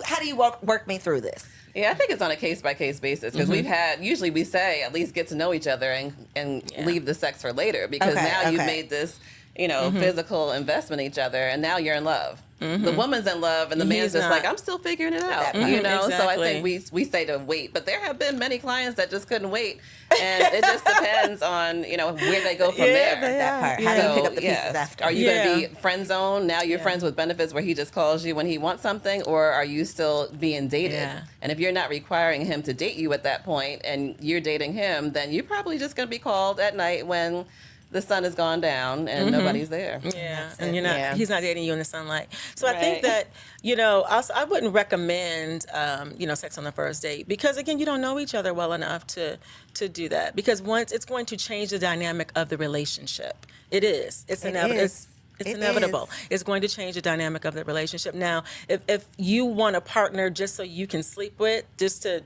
how do you work me through this? Yeah, I think it's on a case-by-case basis because usually we say at least get to know each other and leave the sex for later because Okay, now you've okay. made this, physical investment in each other and now you're in love. The woman's in love and the man's He's just like, not. I'm still figuring it out, That part. So I Exactly. think we say to wait, but there have been many clients that just couldn't wait and it just depends on, where they go from there. That part. How do you pick up the pieces yes. after? Are you Yeah. going to be friend zone? Now you're friends with benefits where he just calls you when he wants something, or are you still being dated? Yeah. And if you're not requiring him to date you at that point and you're dating him, then you're probably just going to be called at night when the sun has gone down and nobody's there. Yeah, That's and it. you're not. Yeah. He's not dating you in the sunlight. So I think Right. that also, I wouldn't recommend sex on the first date because again, you don't know each other well enough to do that. Because once it's going to change the dynamic of the relationship. It is. It's inevitable. is. It's It inevitable. is. It's going to change the dynamic of the relationship. Now, if you want a partner just so you can sleep with, just to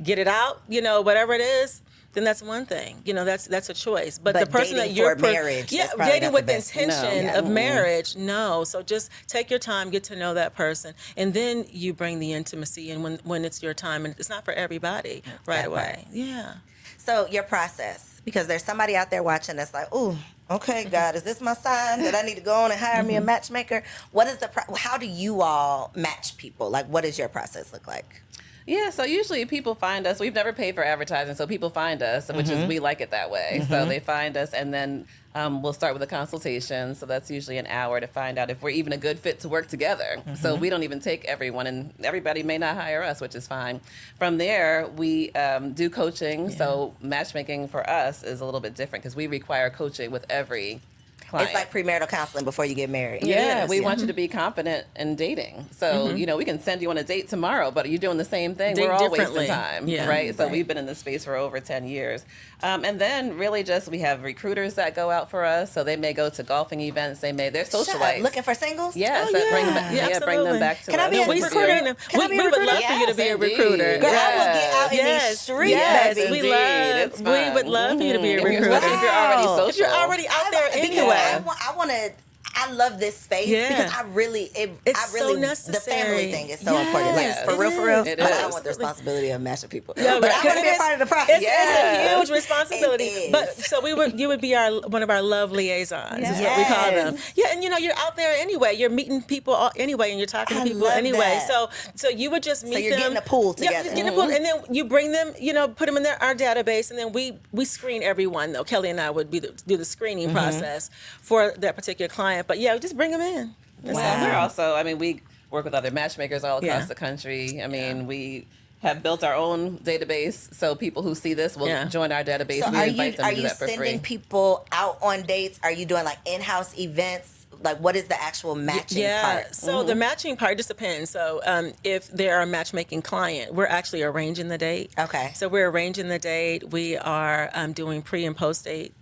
get it out, whatever it is, then that's one thing. That's a choice. But the person dating that you're for marriage, that's probably dating not with the the best. intention No. of marriage, no. So just take your time, get to know that person, and then you bring the intimacy in when it's your time, and it's not for everybody right That away. part. Yeah. So your process, because there's somebody out there watching that's like, ooh, okay, God, is this my sign that I need to go on and hire me a matchmaker? What is how do you all match people? Like, what does your process look like? Yeah, so usually people find us. We've never paid for advertising, so people find us, which is we like it that way. So they find us, and then we'll start with a consultation. So that's usually an hour to find out if we're even a good fit to work together. So we don't even take everyone, and everybody may not hire us, which is fine. From there, we do coaching. So matchmaking for us is a little bit different because we require coaching with every client. It's like premarital counseling before you get married. Yeah, is, we yeah. want you to be confident in dating. So, we can send you on a date tomorrow, but you're doing the same thing. Date We're all wasting differently. time, Yeah. right? So Right. we've been in this space for over 10 years. And then really just we have recruiters that go out for us. So they may go to golfing events. They're Shut up. socialites. Looking for singles? Yes, Oh, that bring them yeah. back, Yeah, bring them absolutely. back to Can I us. be a We recruiter? recruiting them. Can I be a We would recruiter? love for you to be a Yes, recruiter. indeed. Girl, I Yes. will get out in these streets, yes, baby. we indeed. love. It's We fun. would love for you to be a If you're- recruiter. especially if you're already Wow. social. If you're already out there Because anyway. I want to. I love this space Yeah. because I really, It's so the family necessary. thing is so important. Like Yes, for it real, for real. is. It But I is. don't want the responsibility of matching people. Yeah, but right. I want to be a It's- part of the process. It's Yes. a huge responsibility. It is. But so you would be one of our love liaisons, is what we call them. Yes. Yeah, and you're out there anyway. You're meeting people anyway, and you're talking to I people love anyway. that. So you would just meet them. you're getting a pool Yeah, together. just getting a pool, and then you bring them. Put them in our database, and then we screen everyone. Though Kelly and I would do the screening process for that particular client. But yeah, just bring them in. That's Well, all. we're also, we work with other matchmakers all across Yeah. the country. We have built our own database, so people who see this will Yeah. join our database. So we are invite them are to do you that for free. sending people out on dates? Are you doing like in-house events? Like what is the actual matching part? So the matching part just depends. So if they're a matchmaking client, we're actually arranging the date. Okay. So we're arranging the date. We are doing pre and post date,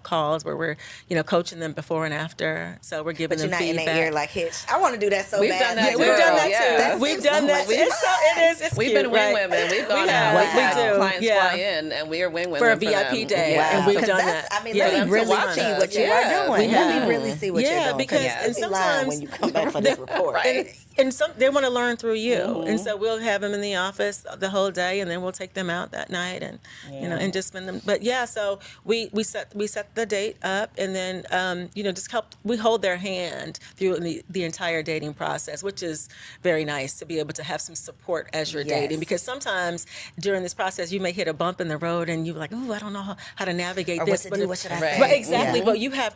calls where we're, coaching them before and after. So we're giving But you're them not in feedback. their ear like Hitch. I want to do that so We've bad. done that We've too. done that Yeah. too. We've seems done so that. much It's We've cute, been right? women. We've gone We out. have. We've had We do. clients Yeah. fly in, and we are win women For a them. VIP day. Yeah. And we've Because done that's- that. I mean, Yeah. let For me them to really watch see us. what you Yeah. are doing. We Let have. me really see what you're Yeah, doing. because You'll and be lying sometimes when you come back for this report. Right. And some they want to learn through you, and so we'll have them in the office the whole day, and then we'll take them out that night, and and just spend them. But yeah, so we set set the date up, and then just we hold their hand through the entire dating process, which is very nice to be able to have some support as you're dating, because sometimes during this process you may hit a bump in the road and you're like, oh, I don't know how to navigate Or this. what should I say? But exactly, Yeah. but you have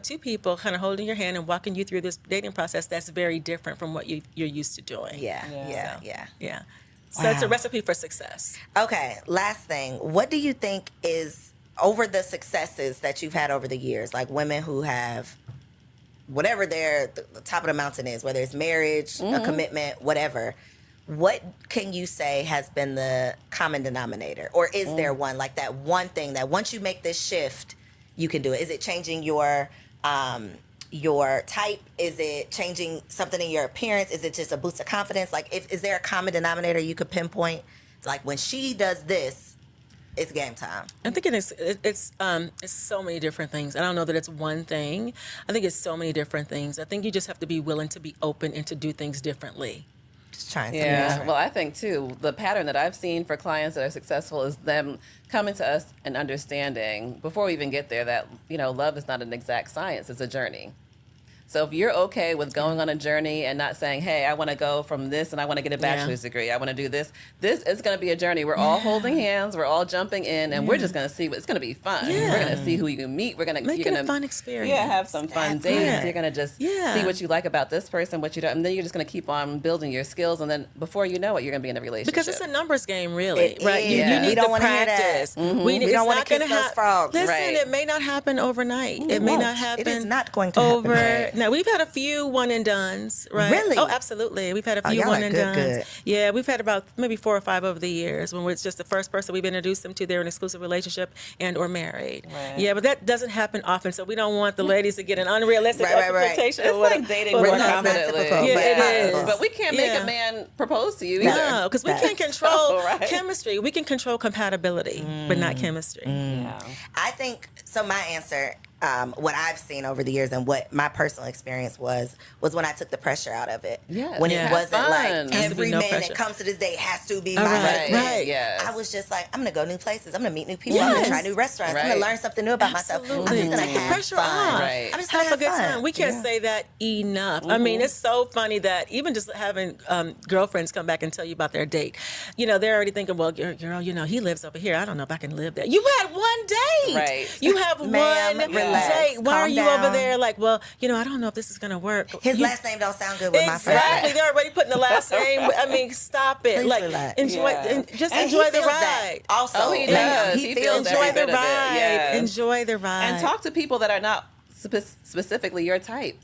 two people kind of holding your hand and walking you through this dating process that's very different from what you're used to doing. Yeah. So it's a recipe for success. Okay, last thing. What do you think is, over the successes that you've had over the years, like women who have whatever the top of the mountain is, whether it's marriage, a commitment, whatever, what can you say has been the common denominator? Or is there one, like that one thing that once you make this shift, you can do it? Is it changing your type? Is it changing something in your appearance? Is it just a boost of confidence? Like, is there a common denominator you could pinpoint? Like, when she does this, it's game time. I'm thinking it's so many different things. I don't know that it's one thing. I think it's so many different things. I think you just have to be willing to be open and to do things differently. Just trying something Yeah, different. well, I think too, the pattern that I've seen for clients that are successful is them coming to us and understanding before we even get there that, love is not an exact science, it's a journey. So if you're okay with going on a journey and not saying, hey, I want to go from this and I want to get a bachelor's degree, I want to do this. This is going to be a journey. We're all holding hands. We're all jumping in, and we're just going to see. It's going to be fun. Yeah. We're going to see who you meet. We're going to Make it a fun experience. Yeah, have some fun dates. Yeah. You're going to just Yeah. see what you like about this person, what you don't, and then you're just going to keep on building your skills. And then before you know it, you're going to be in a relationship. Because it's a numbers game, really, It right? is. You Yeah. need We don't to wanna hear that. practice. We don't it's wanna not kiss gonna those frogs. Listen, Right. it may not happen overnight. It may won't. not happen. It is not going to happen over. overnight. Now we've had a few one and dones, right? Really? Oh, absolutely. We've had a few y'all one are and good, dones. good. Yeah, we've had about maybe 4 or 5 over the years when it's just the first person we've introduced them to. They're in an exclusive relationship and or married. Right. Yeah, but that doesn't happen often, so we don't want the ladies to get an unrealistic Right. expectation It's of what like dating what more it It's is. not confidently. typical, Yeah, but it possible. is. But we can't make Yeah. a man propose to you either. No, because we can't Facts. control Right. chemistry. We can control compatibility, but not chemistry. Yeah. I think so. My answer, what I've seen over the years and what my personal experience was when I took the pressure out of it. Yes. When Yeah. it wasn't Fun. like Has to be every no man pressure. that comes to this date has to be All my right, husband. right. Yes. I was just like, I'm gonna go new places. I'm gonna meet new people. I'm gonna Yes. try new restaurants. I'm Right. gonna learn something new about myself. Absolutely. I'm just gonna Take the have pressure fun. off. Right. I'm just Have gonna a good fun. time. We can't say that enough. I mean, it's so funny that even just having girlfriends come back and tell you about their date, they're already thinking, well, girl, he lives over here. I don't know if I can live there. You had one date. Right. You have Ma'am, one relax. date. Why Calm are you down. over there like, well, I don't know if this is going to work. His You- last name don't sound good with my first Exactly. name. They're already putting the last name. I mean, stop it. Please like, relax. enjoy, Yeah. just And enjoy he the feels that. ride. Also, Oh, he does. He He feels feels that. Enjoy every the bit of it, ride. yes. Enjoy the ride. And talk to people that are not specifically your type.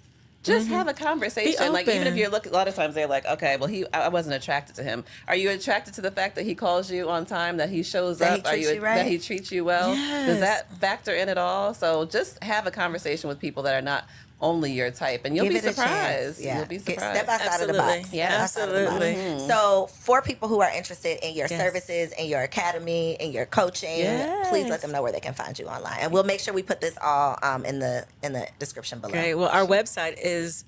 Just have a conversation. Like, even if open. you're looking, a lot of times they're like, okay, well, I wasn't attracted to him. Are you attracted to the fact that he calls you on time, that he shows That he up? Are treats you right? that he treats you well? Yes. Does that factor in at all? So just have a conversation with people that are not only your type, and you'll Give be it a chance. surprised. Yeah. You'll be Step surprised. outside of the Absolutely. box. Yeah, Step outside of the box. absolutely. So, for people who are interested in your Yes. services, in your academy, in your coaching, please let Yes. them know where they can find you online, and we'll make sure we put this all in the description below. Great. Well, our website is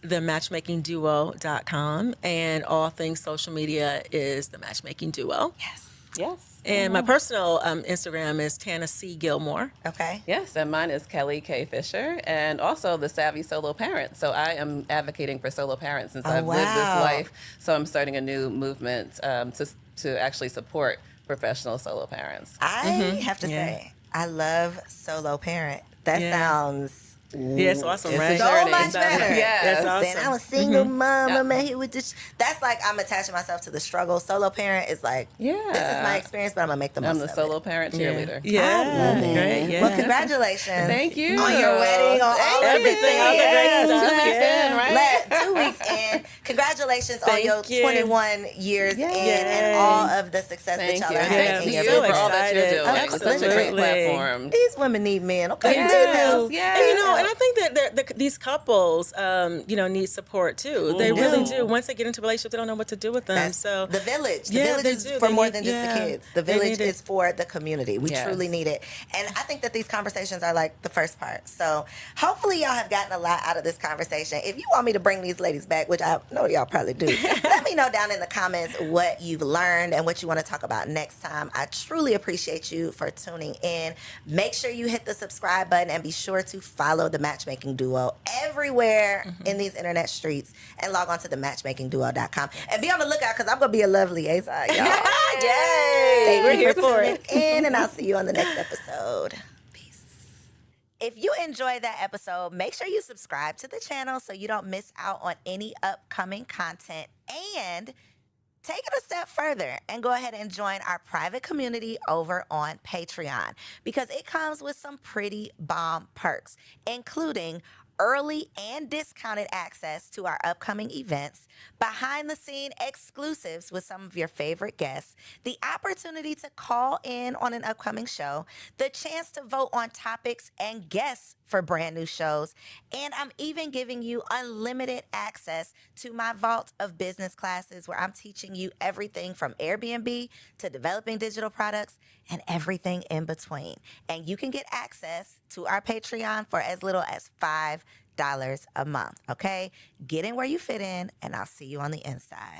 thematchmakingduo.com, and all things social media is the Matchmaking Duo. Yes. Yes. And my personal Instagram is Tana C. Gilmore. Okay. Yes, and mine is Kelly K. Fisher, and also the Savvy Solo Parent. So I am advocating for solo parents since I've lived this wow. life. So I'm starting a new movement to actually support professional solo parents. I have to Yeah. say, I love solo parent. That Yeah. sounds Yeah, it's awesome, It's a right? so journey. much better. Yes. That's Then awesome. I'm a single mom. Yeah. I'm out here with this. That's like I'm attaching myself to the struggle. Solo parent is like, this is Yeah. my experience, but I'm gonna make the most I'm the of solo it. parent cheerleader. Yeah. I love it. Great. Yeah. Well, congratulations. Thank you. On your wedding, on all Thank you. everything. All the great Yes. stuff. 2 weeks Yeah. in, right? 2 weeks in. Congratulations on Thank your you. 21 years in and all of the success Thank that you. y'all are And having thanks in to your you business. for all that you're Excited. doing. It's such a great Absolutely. platform. These women need men. Okay, They Jesus. do. Yes. And, and I think that these couples, need support too. They really do. Once they get into relationships, they don't know what to do with them. That's So the village. The Yeah, village they is do. for They more need- than just yeah. the kids. The They village need it. is for the community. We Yes. truly need it. And I think that these conversations are like the first part. So hopefully y'all have gotten a lot out of this conversation. If you want me to bring these ladies back, which I know y'all y'all probably do. Let me know down in the comments what you've learned and what you want to talk about next time. I truly appreciate you for tuning in. Make sure you hit the subscribe button and be sure to follow the Matchmaking Duo everywhere in these internet streets and log on to the matchmakingduo.com. And be on the lookout because I'm going to be a love liaison, y'all. Yay! Thank We're you here for for tuning it. in, and I'll see you on the next episode. Peace. If you enjoyed that episode, make sure you subscribe to the channel so you don't miss out on any upcoming content. And take it a step further and go ahead and join our private community over on Patreon because it comes with some pretty bomb perks, including early and discounted access to our upcoming events, behind the scene exclusives with some of your favorite guests, the opportunity to call in on an upcoming show, the chance to vote on topics and guests for brand new shows, and I'm even giving you unlimited access to my vault of business classes where I'm teaching you everything from Airbnb to developing digital products and everything in between. And you can get access to our Patreon for as little as $5 a month, okay? Get in where you fit in, and I'll see you on the inside.